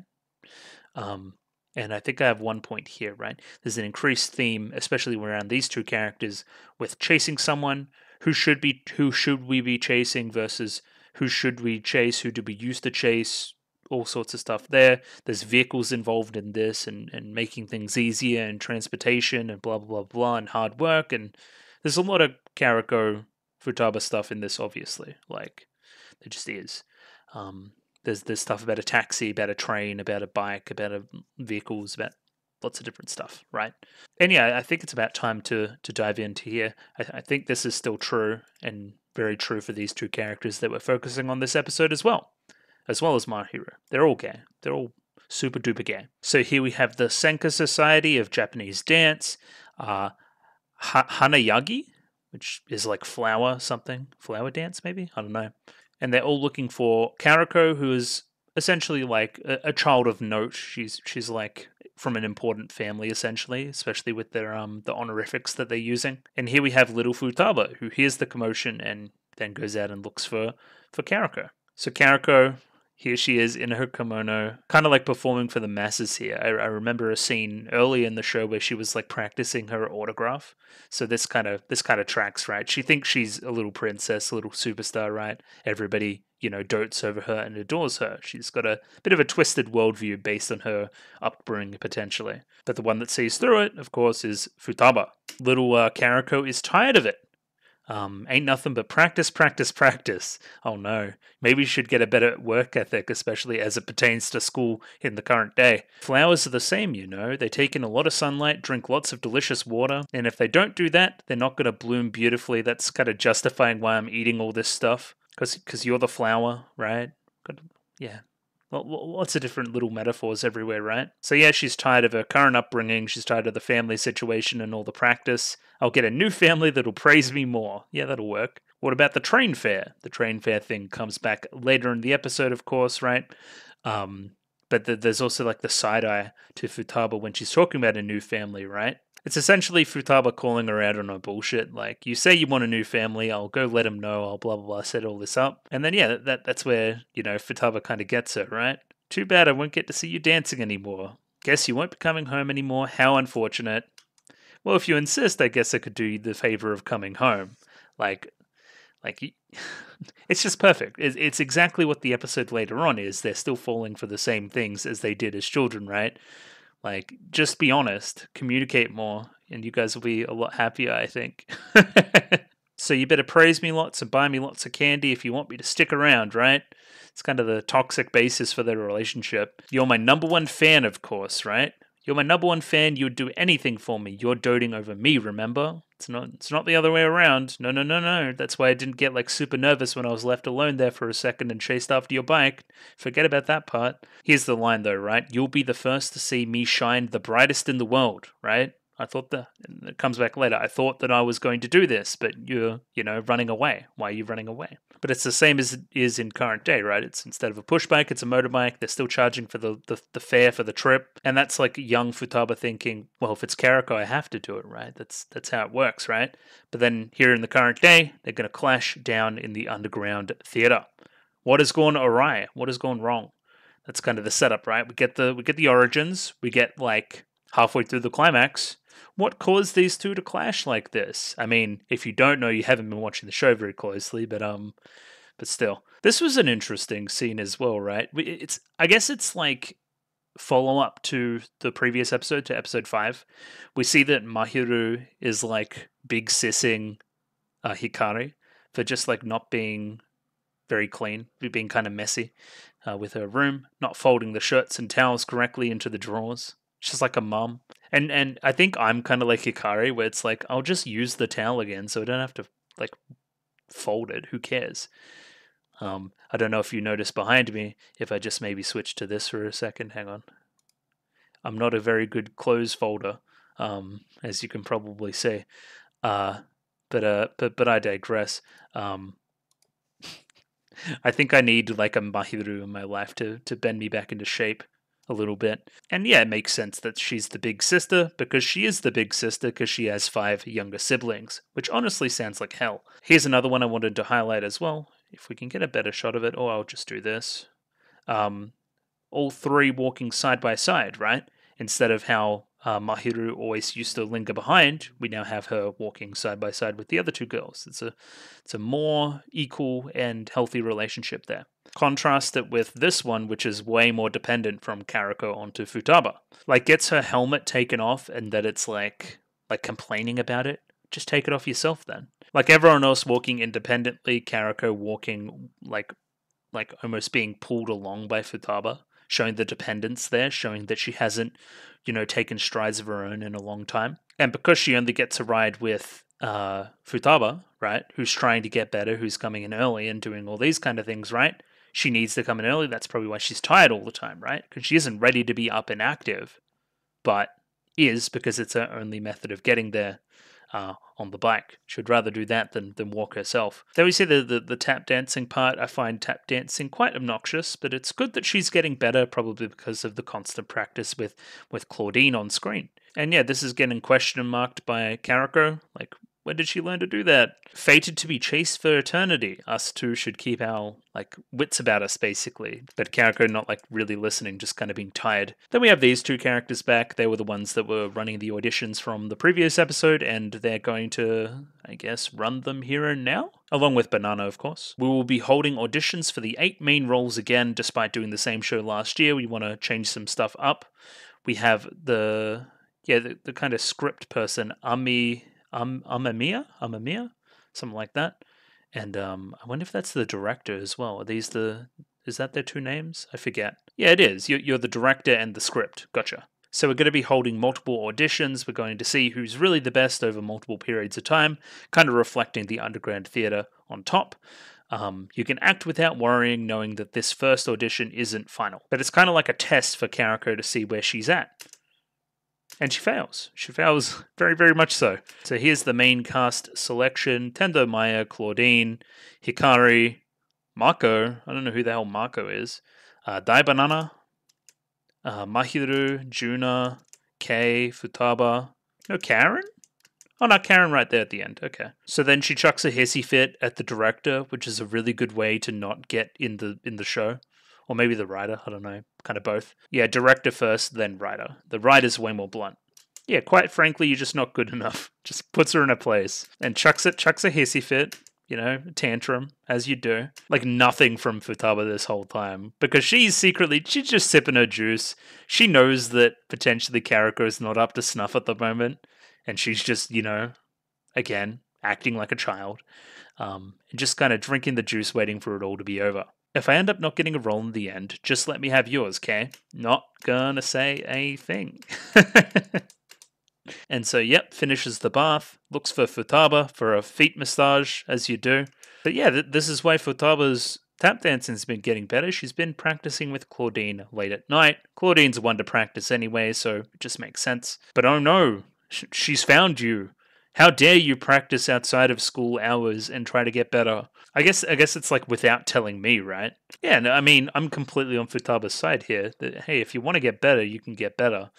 And I think I have one point here, right? There's an increased theme, especially around these two characters, with chasing someone. Who should we be chasing versus who should we chase? Who do we used to chase? All sorts of stuff there. There's vehicles involved in this and making things easier and transportation and blah, blah, blah, blah, and hard work. And there's a lot of Karako Futaba stuff in this, obviously. Like, there just is. There's stuff about a taxi, about a train, about a bike, about vehicles, about lots of different stuff, right? And yeah, I think it's about time to dive into here. I think this is still true and very true for these two characters that we're focusing on this episode as well as Mahiro. They're all gay. They're all super duper gay. So here we have the Senka Society of Japanese Dance, Hanayagi. which is like flower something. Flower dance, maybe? I don't know. And they're all looking for Karako, who is essentially like a child of note. She's like from an important family, essentially, especially with their the honorifics that they're using. And here we have little Futaba, who hears the commotion and then goes out and looks for Karako. So Karako, here she is in her kimono, kind of like performing for the masses here. I remember a scene early in the show where she was like practicing her autograph. So this kind of tracks, right? She thinks she's a little princess, a little superstar, right? Everybody, dotes over her and adores her. She's got a bit of a twisted worldview based on her upbringing, potentially. But the one that sees through it, of course, is Futaba. Little Karako is tired of it. Ain't nothing but practice, practice, practice. Oh no. Maybe you should get a better work ethic, especially as it pertains to school in the current day. Flowers are the same, They take in a lot of sunlight, drink lots of delicious water, and if they don't do that, they're not going to bloom beautifully. That's kind of justifying why I'm eating all this stuff. Because you're the flower, right? Yeah. Lots of different little metaphors everywhere, right? So yeah, she's tired of her current upbringing. She's tired of the family situation and all the practice. I'll get a new family that'll praise me more. Yeah, that'll work. What about the train fare? The train fare thing comes back later in the episode, of course, right? But there's also like the side eye to Futaba when she's talking about a new family, right? It's essentially Futaba calling her out on her bullshit. Like, you say you want a new family, I'll go let him know, I'll blah, blah, blah, set all this up. And then, yeah, that's where, Futaba kind of gets her, right? Too bad I won't get to see you dancing anymore. Guess you won't be coming home anymore. How unfortunate. Well, if you insist, I guess I could do you the favor of coming home. Like, it's just perfect. It's exactly what the episode later on is. They're still falling for the same things as they did as children, right? Like, just be honest, communicate more, and you guys will be a lot happier, I think. So you better praise me lots and buy me lots of candy if you want me to stick around, right? It's kind of the toxic basis for their relationship. You're my number one fan, of course, right? You're my number one fan. You would do anything for me. You're doting over me, remember? It's not the other way around. No, no, no, no. That's why I didn't get like super nervous when I was left alone there for a second and chased after your bike. Forget about that part. Here's the line though, right? You'll be the first to see me shine the brightest in the world, right? I thought it comes back later. I thought that I was going to do this, but you're, running away. Why are you running away? But it's the same as it is in current day, right? It's instead of a push bike, it's a motorbike. They're still charging for the fare for the trip. And that's like young Futaba thinking, well, if it's Karako, I have to do it, right? That's how it works, right? But then here in the current day, they're going to clash down in the underground theater. What has gone awry? What has gone wrong? That's kind of the setup, right? We get the origins. We get like halfway through the climax. What caused these two to clash like this? I mean, if you don't know, you haven't been watching the show very closely, but still, this was an interesting scene as well, right? I guess it's like follow up to the previous episode, to episode 5. We see that Mahiru is like big sissing Hikari for just like not being very clean, being kind of messy with her room, not folding the shirts and towels correctly into the drawers. She's like a mum. And I think I'm kind of like Hikari, where it's like, I'll just use the towel again so I don't have to, like, fold it. Who cares? I don't know if you noticed behind me, if I just maybe switch to this for a second. Hang on. I'm not a very good clothes folder, as you can probably see. But I digress. I think I need, like, a Mahiru in my life to bend me back into shape a little bit. And yeah, it makes sense that she's the big sister, because she is the big sister because she has 5 younger siblings, which honestly sounds like hell. Here's another one I wanted to highlight as well, if we can get a better shot of it, or I'll just do this. All 3 walking side by side, right? Instead of how Mahiru always used to linger behind, we now have her walking side by side with the other 2 girls. It's a more equal and healthy relationship there. Contrast it with this one, which is way more dependent from Karako onto Futaba. Like, gets her helmet taken off, and that it's like complaining about it. Just take it off yourself then. Like everyone else walking independently, Karako walking like almost being pulled along by Futaba, showing the dependence there, showing that she hasn't, taken strides of her own in a long time. And because she only gets to ride with Futaba, right, who's trying to get better, who's coming in early and doing all these kind of things, right, she needs to come in early. That's probably why she's tired all the time, right? Because she isn't ready to be up and active, but is because it's her only method of getting there. on the bike. She would rather do that than walk herself. Then we see the tap dancing part. I find tap dancing quite obnoxious, but it's good that she's getting better, probably because of the constant practice with Claudine on screen. And yeah, this is getting question marked by Karako. Like, when did she learn to do that? Fated to be chased for eternity. Us two should keep our, like, wits about us, basically. But Karako not, like, really listening, just kind of being tired. Then we have these two characters back. They were the ones that were running the auditions from the previous episode, and they're going to, I guess, run them here and now? Along with Banana, of course. We will be holding auditions for the 8 main roles again, despite doing the same show last year. We want to change some stuff up. We have the kind of script person, Amamiya, something like that. And I wonder if that's the director as well. Is that their two names? I forget. Yeah, it is. You're the director and the script. Gotcha. So we're going to be holding multiple auditions. We're going to see who's really the best over multiple periods of time, kind of reflecting the underground theatre on top. You can act without worrying, knowing that this first audition isn't final. But it's kind of like a test for Karako to see where she's at. And she fails. She fails very, very much so. So here's the main cast selection. Tendo Maya, Claudine, Hikari, Mako. I don't know who the hell Mako is. Dai Banana, Mahiru, Juna, Kei, Futaba. No, Karen? Oh, not Karen right there at the end. Okay. So then she chucks a hissy fit at the director, which is a really good way to not get in the show. Or maybe the writer, I don't know, kind of both. Yeah, director first, then writer. The writer's way more blunt. Yeah, quite frankly, you're just not good enough. Just puts her in a place. And chucks a hissy fit, tantrum, as you do. Like nothing from Futaba this whole time. Because she's just sipping her juice. She knows that potentially Karako's not up to snuff at the moment. And she's just, again, acting like a child. And just kind of drinking the juice, waiting for it all to be over. If I end up not getting a role in the end, just let me have yours, okay? Not gonna say a thing. And so, yep, finishes the bath, looks for Futaba for a feet massage, as you do. But yeah, this is why Futaba's tap dancing's been getting better. She's been practicing with Claudine late at night. Claudine's one to practice anyway, so it just makes sense. But oh no, she's found you. How dare you practice outside of school hours and try to get better? I guess it's like without telling me, right? Yeah, no, I mean, I'm completely on Futaba's side here. That, hey, if you want to get better, you can get better.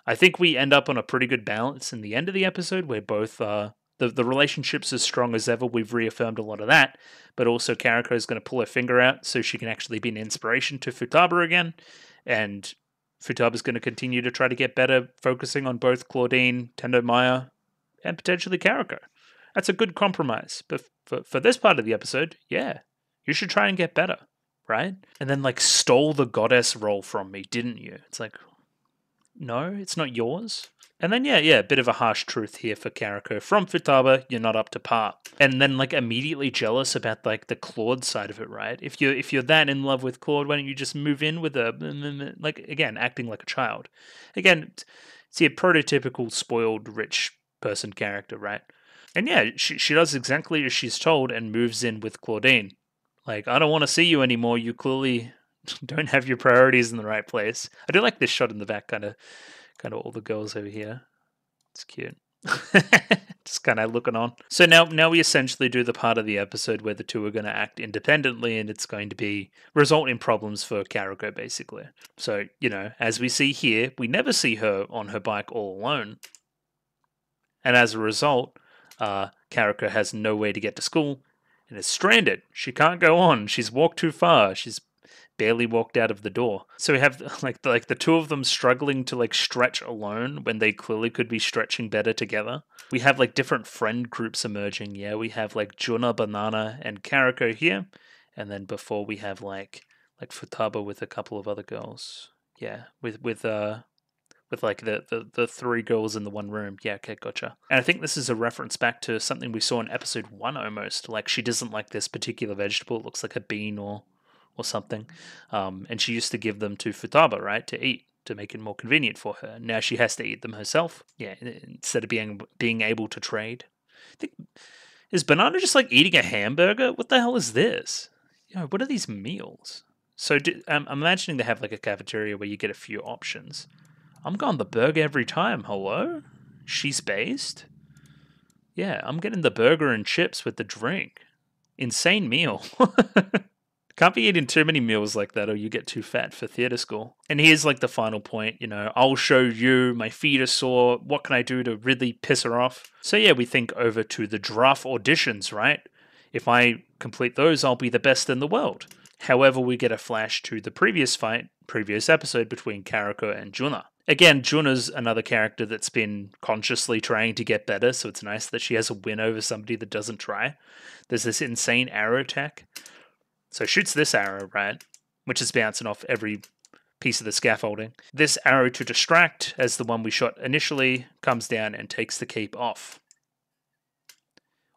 I think we end up on a pretty good balance in the end of the episode where both the relationship's as strong as ever. We've reaffirmed a lot of that. But also Karako is going to pull her finger out so she can actually be an inspiration to Futaba again. And Futaba's going to continue to try to get better, focusing on both Claudine, Tendo Maya, and potentially Karako. That's a good compromise. But for this part of the episode, yeah, you should try and get better, right? And then, like, stole the goddess role from me, didn't you? It's like, no, it's not yours. And then, yeah, a bit of a harsh truth here for Karako. From Futaba, you're not up to par. And then, like, immediately jealous about, like, the Claude side of it, right? If you're that in love with Claude, why don't you just move in with a, like, again, acting like a child? Again, see, a prototypical spoiled rich person character, right? And yeah, she does exactly as she's told and moves in with Claudine. Like, I don't want to see you anymore. You clearly don't have your priorities in the right place. I do like this shot in the back, kind of all the girls over here. It's cute. Just kind of looking on. So now we essentially do the part of the episode where the two are going to act independently, and it's going to result in problems for Karako, basically. So, as we see here, we never see her on her bike all alone. And as a result, Karako has no way to get to school and is stranded. She can't go on. She's walked too far. She's barely walked out of the door. So we have like the two of them struggling to like stretch alone when they clearly could be stretching better together. We have like different friend groups emerging. Yeah, we have like Juna, Banana, and Karako here, and then before we have like Futaba with a couple of other girls. Yeah, with like the three girls in the one room. Yeah, okay, gotcha. And I think this is a reference back to something we saw in episode 1 almost. Like, she doesn't like this particular vegetable. It looks like a bean or something. And she used to give them to Futaba, right, to eat, to make it more convenient for her. Now she has to eat them herself. Yeah, instead of being able to trade. Is Banana just like eating a hamburger? What the hell is this? What are these meals? So I'm imagining they have like a cafeteria where you get a few options. I'm going the burger every time. Hello? She's based? Yeah, I'm getting the burger and chips with the drink. Insane meal. Can't be eating too many meals like that or you get too fat for theatre school. And here's like the final point, I'll show you, my feet are sore, what can I do to really piss her off? So yeah, we think over to the draft auditions, right? If I complete those, I'll be the best in the world. However, we get a flash to the previous episode between Karako and Juna. Again, Juna's another character that's been consciously trying to get better, so it's nice that she has a win over somebody that doesn't try. There's this insane arrow attack. So shoots this arrow, right, which is bouncing off every piece of the scaffolding. This arrow to distract, as the one we shot initially, comes down and takes the keep off.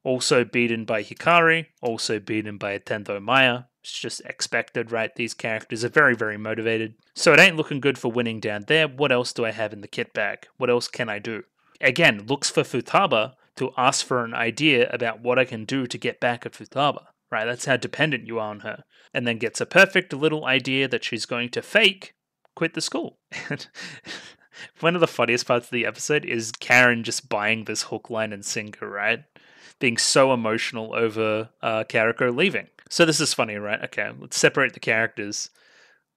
Also beaten by Hikari, also beaten by Tento Maya. It's just expected, right? These characters are very, very motivated. So it ain't looking good for winning down there. What else do I have in the kit bag? What else can I do? Again, looks for Futaba to ask for an idea about what I can do to get back at Futaba. Right, that's how dependent you are on her. And then gets a perfect little idea that she's going to fake quit the school. One of the funniest parts of the episode is Karen just buying this hook, line, and sinker, right? Being so emotional over Karako leaving. So this is funny, right? Okay, let's separate the characters.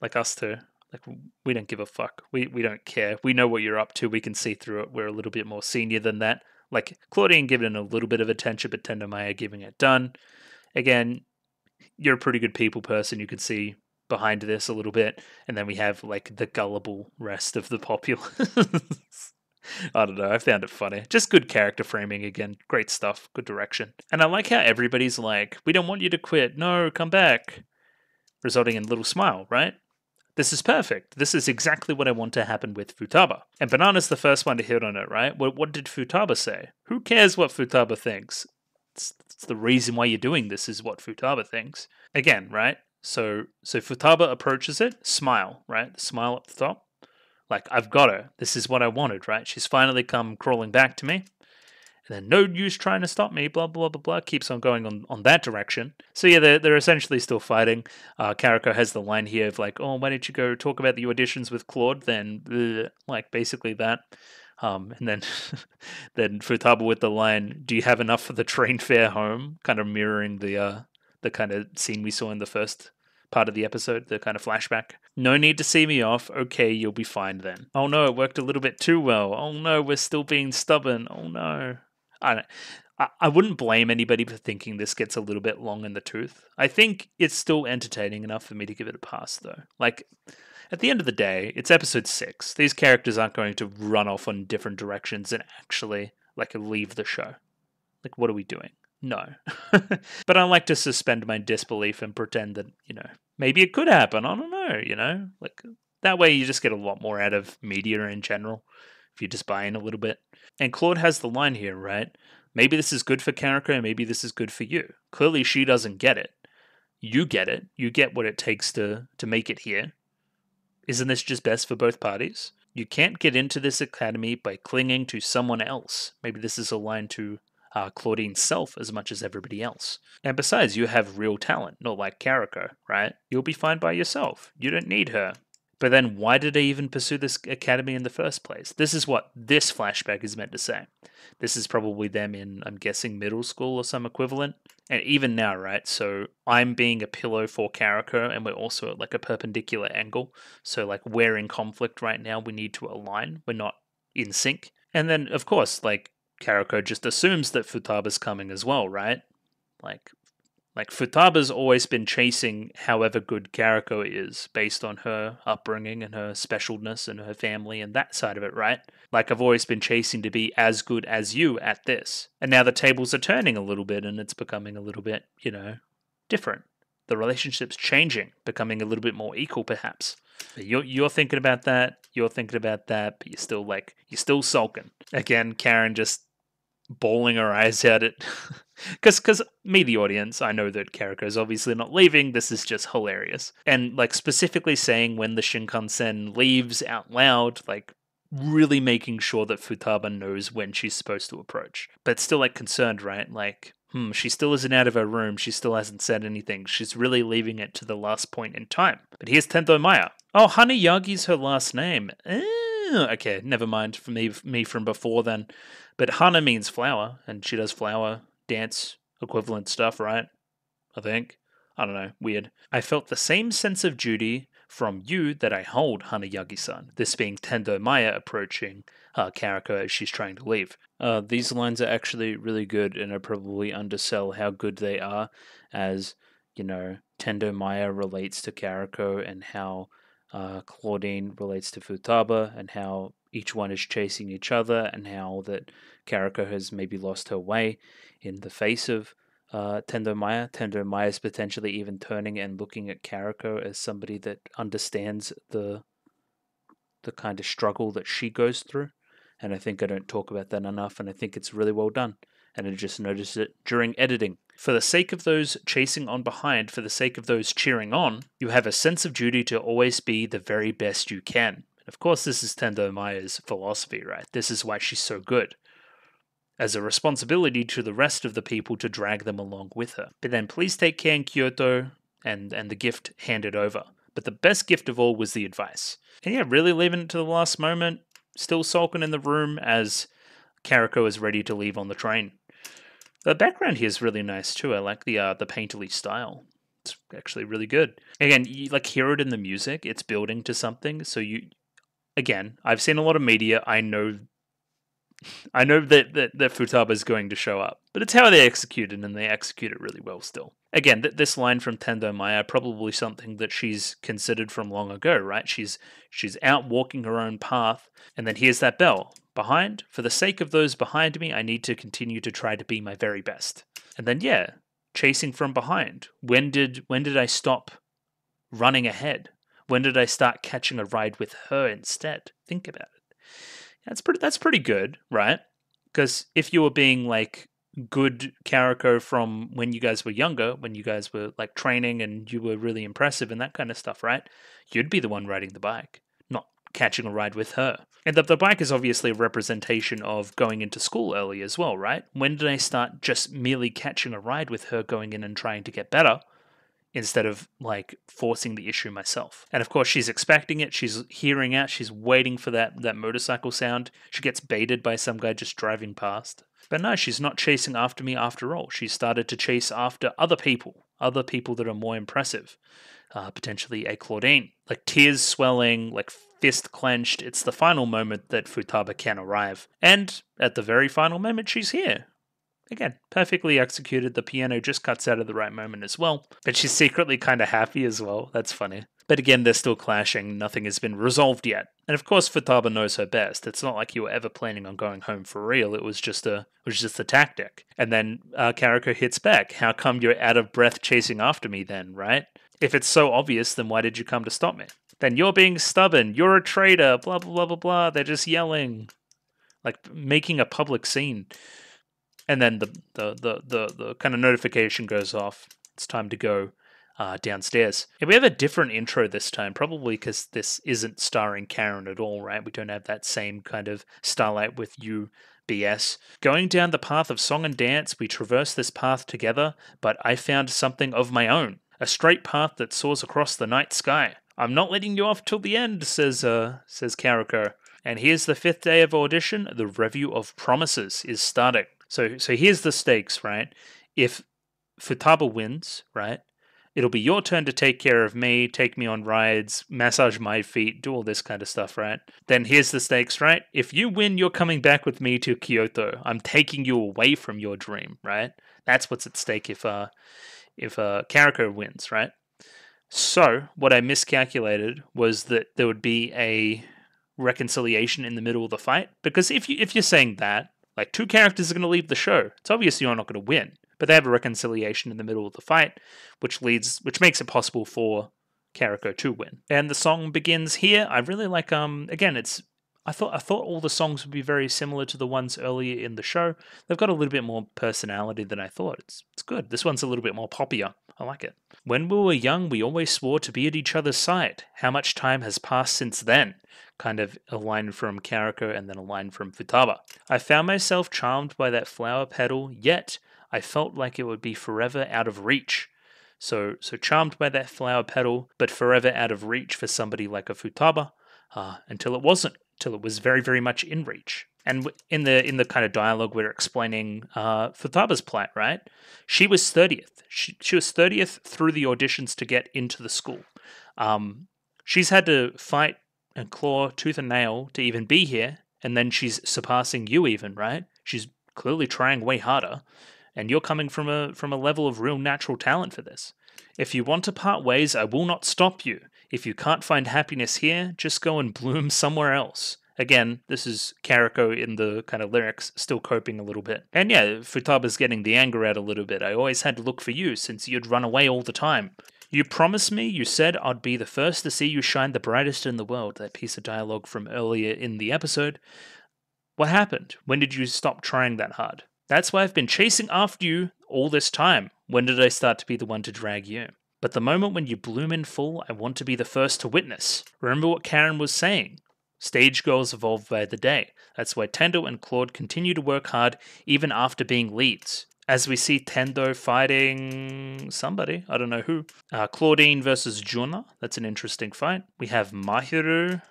Like us two. Like, we don't give a fuck. We don't care. We know what you're up to. We can see through it. We're a little bit more senior than that. Like, Claudine giving it a little bit of attention, but Tendamaya giving it done. Again, you're a pretty good people person. You can see behind this a little bit. And then we have like the gullible rest of the populace. I don't know. I found it funny. Just good character framing again. Great stuff. Good direction. And I like how everybody's like, we don't want you to quit. No, come back. Resulting in a little smile, right? This is perfect. This is exactly what I want to happen with Futaba. And Banana's the first one to hit on it, right? What did Futaba say? Who cares what Futaba thinks? It's the reason why you're doing this is what Futaba thinks. Again, right? So Futaba approaches it, smile, right? Smile at the top. Like, I've got her. This is what I wanted, right? She's finally come crawling back to me. And then no use trying to stop me, blah, blah, blah, blah. Keeps on going on that direction. So yeah, they're essentially still fighting. Karako has the line here of like, oh, why don't you go talk about the auditions with Claude? Then, like, basically that. And then then Futaba with the line, do you have enough for the train fare home? Kind of mirroring the kind of scene we saw in the first part of the episode, the kind of flashback. No need to see me off. Okay, you'll be fine then. Oh no, it worked a little bit too well. Oh no, we're still being stubborn. Oh no. I wouldn't blame anybody for thinking this gets a little bit long in the tooth. I think it's still entertaining enough for me to give it a pass, though. Like, at the end of the day, it's episode 6. These characters aren't going to run off on different directions and actually, like, leave the show. Like, what are we doing? No. But I like to suspend my disbelief and pretend that, maybe it could happen. I don't know, Like, that way you just get a lot more out of media in general, if you just buy in a little bit. And Claude has the line here, right? Maybe this is good for Karako, maybe this is good for you. Clearly she doesn't get it. You get it. You get what it takes to make it here. Isn't this just best for both parties? You can't get into this academy by clinging to someone else. Maybe this is a line to Claudine's self as much as everybody else. And besides, you have real talent, not like Karako, right? You'll be fine by yourself. You don't need her. But then why did they even pursue this academy in the first place? This is what this flashback is meant to say. This is probably them in, I'm guessing, middle school or some equivalent. And even now, right? So I'm being a pillow for Karako, and we're also at like a perpendicular angle. So like we're in conflict right now. We need to align. We're not in sync. And then, of course, like Karako just assumes that Futaba's coming as well, right? Like Futaba's always been chasing however good Karako is based on her upbringing and her specialness and her family and that side of it, right? Like I've always been chasing to be as good as you at this. And now the tables are turning a little bit and it's becoming a little bit, different. The relationship's changing, becoming a little bit more equal perhaps. You're thinking about that, but you're still sulking. Again, Karen just bawling her eyes out at because me, the audience, I know that Karako's obviously not leaving. This is just hilarious. And like specifically saying when the Shinkansen leaves out loud, like really making sure that Futaba knows when she's supposed to approach. But still like concerned, right? Like, she still isn't out of her room. She still hasn't said anything. She's really leaving it to the last point in time. But here's Tento Maya. Oh, Hanayagi's her last name. Okay, never mind for me from before then. But Hana means flower, and she does flower dance equivalent stuff, right? I think. I don't know. Weird. I felt the same sense of duty from you that I hold, Hanayagi-san. This being Tendo Maya approaching Karako as she's trying to leave. These lines are actually really good, and I probably undersell how good they are, as Tendo Maya relates to Karako, and how Claudine relates to Futaba, and how each one is chasing each other, and how that Karako has maybe lost her way in the face of Tendo Maya. Tendo Maya is potentially even turning and looking at Karako as somebody that understands the kind of struggle that she goes through. And I think I don't talk about that enough, and I think it's really well done. And I just noticed it during editing. For the sake of those chasing on behind, for the sake of those cheering on, you have a sense of duty to always be the very best you can. And of course, this is Tendo Maya's philosophy, right? This is why she's so good, as a responsibility to the rest of the people to drag them along with her. But then please take care in Kyoto, and the gift handed over. But the best gift of all was the advice. And yeah, really leaving it to the last moment, still sulking in the room as Karako is ready to leave on the train. The background here is really nice too. I like the painterly style. It's actually really good. Again, you hear it in the music. It's building to something. So again, I've seen a lot of media. I know that Futaba is going to show up, but it's how they execute it, and they execute it really well still. Again, this line from Tendo Maya, probably something that she's considered from long ago, right? She's out walking her own path, and then here's that bell. Behind, for the sake of those behind me, I need to continue to try to be my very best. And then chasing from behind. When did I stop running ahead? When did I start catching a ride with her instead? Think about it. That's pretty good, right? Because if you were being good Karako from when you guys were younger, when you guys were training and you were really impressive and that kind of stuff, right? You'd be the one riding the bike, not catching a ride with her. And the bike is obviously a representation of going into school early as well, right? When did I start just merely catching a ride with her, going in and trying to get better, instead of forcing the issue myself? And of course, she's expecting it. She's hearing out. She's waiting for that motorcycle sound. She gets baited by some guy just driving past. But no, she's not chasing after me after all. She started to chase after other people that are more impressive. Potentially a Claudine. Tears swelling, fist clenched. It's the final moment that Futaba can arrive. And at the very final moment, she's here. Again, perfectly executed. The piano just cuts out at the right moment as well. But she's secretly kind of happy as well. That's funny. But again, they're still clashing. Nothing has been resolved yet. And of course, Futaba knows her best. It's not like you were ever planning on going home for real. It was just a tactic. And then Karako hits back. How come you're out of breath chasing after me then, right? If it's so obvious, then why did you come to stop me? Then you're being stubborn. You're a traitor. Blah, blah, blah, blah, blah. They're just yelling. Making a public scene. And then the kind of notification goes off. It's time to go downstairs. And we have a different intro this time, probably because this isn't starring Karen at all, right? We don't have that same kind of Starlight with you BS. Going down the path of song and dance, we traverse this path together, but I found something of my own. A straight path that soars across the night sky. I'm not letting you off till the end, says Karako. And here's the 5th day of audition. The Revue of Promises is starting. So here's the stakes, right? If Futaba wins, right, it'll be your turn to take care of me, take me on rides, massage my feet, do all this kind of stuff, right? Then here's the stakes, right? If you win, you're coming back with me to Kyoto. I'm taking you away from your dream, right? That's what's at stake if Karako wins, right? So what I miscalculated was that there would be a reconciliation in the middle of the fight, because if you're saying that, 2 characters are going to leave the show, it's obvious you're not going to win. But they have a reconciliation in the middle of the fight, which makes it possible for Karako to win. And the song begins here. I really like again, I thought all the songs would be very similar to the ones earlier in the show. They've got a little bit more personality than I thought. It's good. This one's a little bit more poppier. I like it. When we were young, we always swore to be at each other's side. How much time has passed since then? Kind of a line from Karako and then a line from Futaba. I found myself charmed by that flower petal, yet I felt like it would be forever out of reach. So charmed by that flower petal, but forever out of reach for somebody like a Futaba, until it wasn't, till it was very, very much in reach. And in the kind of dialogue we're explaining Futaba's plight, right? She was 30th. She was 30th through the auditions to get into the school. She's had to fight and claw tooth and nail to even be here, and then she's surpassing you even, right? She's clearly trying way harder, and you're coming from a level of real natural talent for this. If you want to part ways, I will not stop you. If you can't find happiness here, just go and bloom somewhere else. Again, this is Kariko in the kind of lyrics, still coping a little bit. And yeah, Futaba's getting the anger out a little bit. I always had to look for you since you'd run away all the time. You promised me, you said I'd be the first to see you shine the brightest in the world. That piece of dialogue from earlier in the episode. What happened? When did you stop trying that hard? That's why I've been chasing after you all this time. When did I start to be the one to drag you? But the moment when you bloom in full, I want to be the first to witness. Remember what Karen was saying. Stage girls evolve by the day. That's why Tendo and Claude continue to work hard even after being leads. As we see Tendo fighting somebody, I don't know who. Claudine versus Juna, that's an interesting fight. We have Mahiru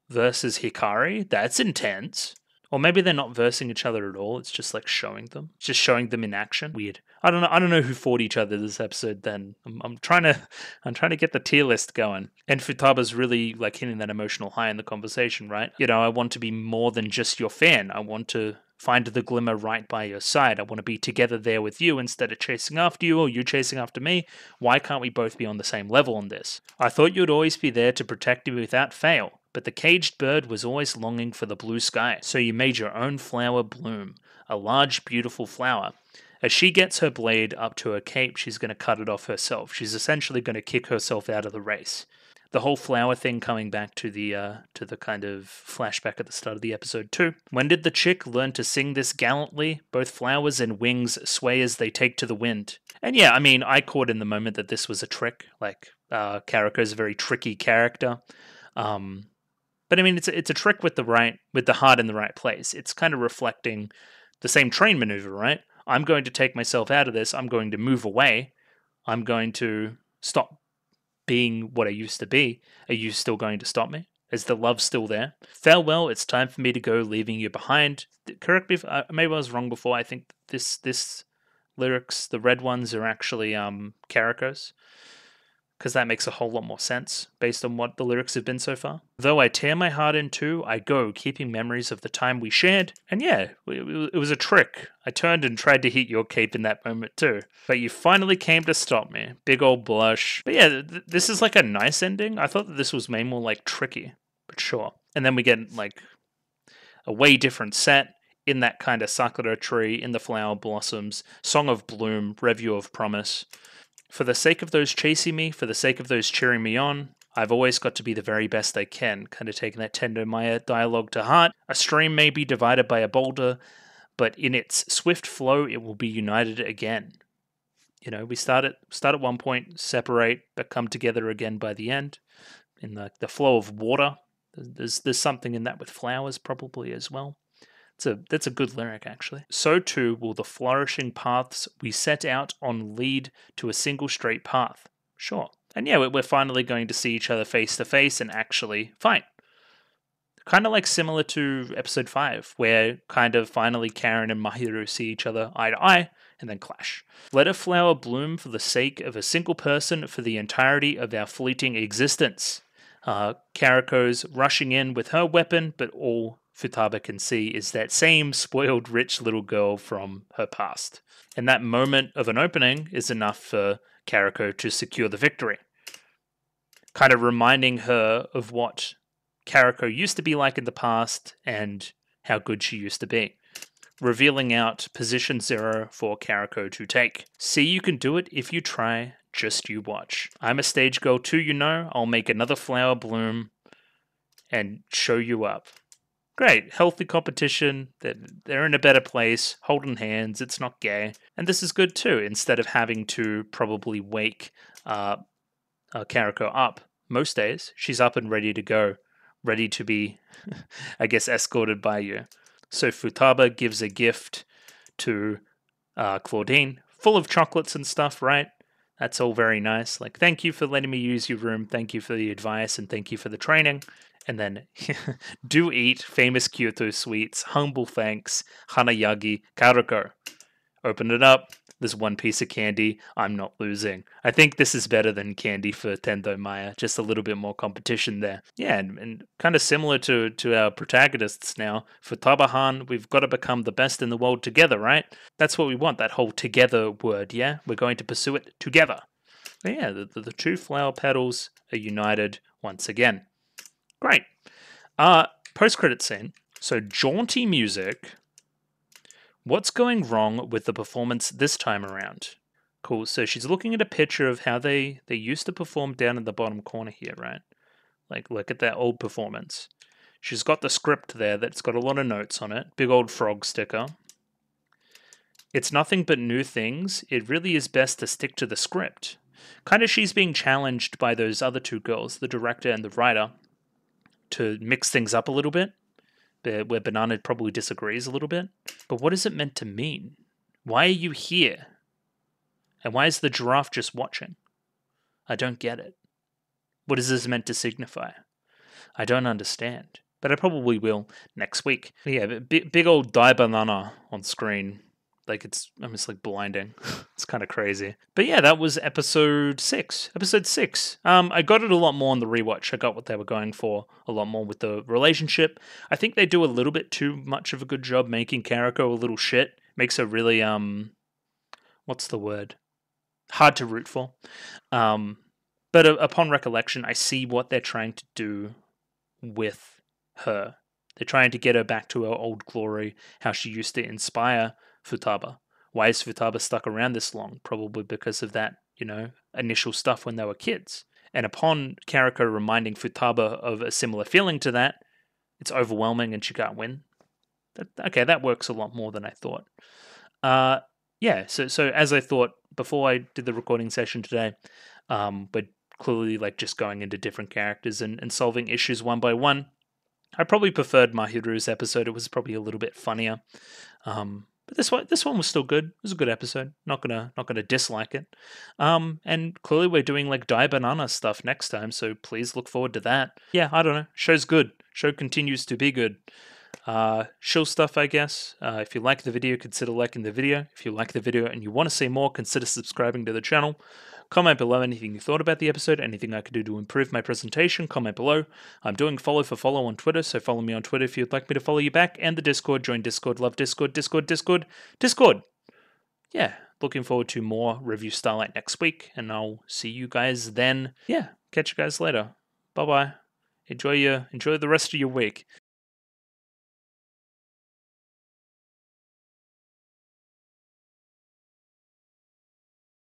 versus Hikari, that's intense. Or maybe they're not versing each other at all, it's just like showing them. It's just showing them in action. Weird. I don't know who fought each other this episode then. I'm trying to get the tier list going. And Futaba's really like hitting that emotional high in the conversation, right? You know, I want to be more than just your fan. I want to find the glimmer right by your side. I want to be together there with you instead of chasing after you or you chasing after me. Why can't we both be on the same level on this? I thought you'd always be there to protect me without fail. But the caged bird was always longing for the blue sky, so you made your own flower bloom, a large, beautiful flower. As she gets her blade up to her cape, she's going to cut it off herself. She's essentially going to kick herself out of the race. The whole flower thing coming back to the kind of flashback at the start of the episode too. When did the chick learn to sing this gallantly? Both flowers and wings sway as they take to the wind. And yeah, I mean, I caught in the moment that this was a trick. Like, Kariko's a very tricky character. But I mean, it's a trick with the heart in the right place. It's kind of reflecting the same train maneuver, right? I'm going to take myself out of this. I'm going to move away. I'm going to stop being what I used to be. Are you still going to stop me? Is the love still there? Farewell. It's time for me to go, leaving you behind. Correct me if maybe I was wrong before. I think this lyrics, the red ones, are actually Kariko's. Because that makes a whole lot more sense based on what the lyrics have been so far. Though I tear my heart in two, I go, keeping memories of the time we shared. And yeah, it was a trick. I turned and tried to hit your cape in that moment too. But you finally came to stop me. Big old blush. But yeah, this is like a nice ending. I thought that this was made more like tricky, but sure. And then we get like a way different set in that kind of sakura tree, in the flower blossoms, Song of Bloom, Revue of Promise. For the sake of those chasing me, for the sake of those cheering me on, I've always got to be the very best I can, kind of taking that Tendo Maya dialogue to heart. A stream may be divided by a boulder, but in its swift flow, it will be united again. You know, we start at one point, separate, but come together again by the end. In the flow of water, there's something in that with flowers probably as well. That's a good lyric, actually. So too will the flourishing paths we set out on lead to a single straight path. Sure. And yeah, we're finally going to see each other face to face and actually fight. Kind of like similar to episode 5, where kind of finally Karen and Mahiru see each other eye to eye and then clash. Let a flower bloom for the sake of a single person for the entirety of our fleeting existence. Kariko's rushing in with her weapon, but all Futaba can see is that same spoiled rich little girl from her past. And that moment of an opening is enough for Kariko to secure the victory. Kind of reminding her of what Kariko used to be like in the past and how good she used to be. Revealing out position 0 for Kariko to take. See, you can do it if you try, just you watch. I'm a stage girl too, you know. I'll make another flower bloom and show you up. Great, healthy competition, they're in a better place, holding hands, it's not gay. And this is good too, instead of having to probably wake Kariko up. Most days, she's up and ready to go, ready to be, I guess, escorted by you. So Futaba gives a gift to Claudine, full of chocolates and stuff, right? That's all very nice. Like, thank you for letting me use your room, thank you for the advice, and thank you for the training. And then, do eat famous Kyoto sweets, humble thanks, Hanayagi, Karuko. Open it up. There's one piece of candy. I'm not losing. I think this is better than candy for Tendo Maya. Just a little bit more competition there. Yeah, and kind of similar to our protagonists now. For Tabahan, we've got to become the best in the world together, right? That's what we want, that whole together word, yeah? We're going to pursue it together. But yeah, the two flower petals are united once again. Great. Post-credit scene. So jaunty music. What's going wrong with the performance this time around? Cool. So she's looking at a picture of how they used to perform down in the bottom corner here, right? Like, look at that old performance. She's got the script there that's got a lot of notes on it. Big old frog sticker. It's nothing but new things. It really is best to stick to the script. Kind of she's being challenged by those other two girls, the director and the writer, to mix things up a little bit. Where Banana probably disagrees a little bit. But what is it meant to mean? Why are you here? And why is the giraffe just watching? I don't get it. What is this meant to signify? I don't understand. But I probably will next week. But yeah, big old die banana on screen. Like, it's almost like blinding. It's kind of crazy. But yeah, that was episode 6. Episode 6. I got it a lot more on the rewatch. I got what they were going for a lot more with the relationship. I think they do a little bit too much of a good job making Kariko a little shit. Makes her really, what's the word? Hard to root for. But upon recollection, I see what they're trying to do with her. They're trying to get her back to her old glory, how she used to inspire Futaba. Why is Futaba stuck around this long? Probably because of that, initial stuff when they were kids. And upon Kariko reminding Futaba of a similar feeling to that, it's overwhelming and she can't win. That works a lot more than I thought. Yeah, so as I thought before I did the recording session today, we're clearly like just going into different characters and solving issues one by one. I probably preferred Mahiru's episode. It was probably a little bit funnier. But this one was still good. It was a good episode. Not gonna dislike it. And clearly we're doing like Die Banana stuff next time, so please look forward to that. Yeah, I don't know. Show's good. Show continues to be good. Shill stuff, I guess. If you like the video, consider liking the video. If you like the video and you want to see more, consider subscribing to the channel. Comment below anything you thought about the episode, anything I could do to improve my presentation, comment below. I'm doing follow for follow on Twitter, so follow me on Twitter if you'd like me to follow you back, and the Discord, join Discord, love Discord. Yeah, looking forward to more Revue Starlight next week, and I'll see you guys then. Yeah, catch you guys later. Bye-bye. Enjoy the rest of your week.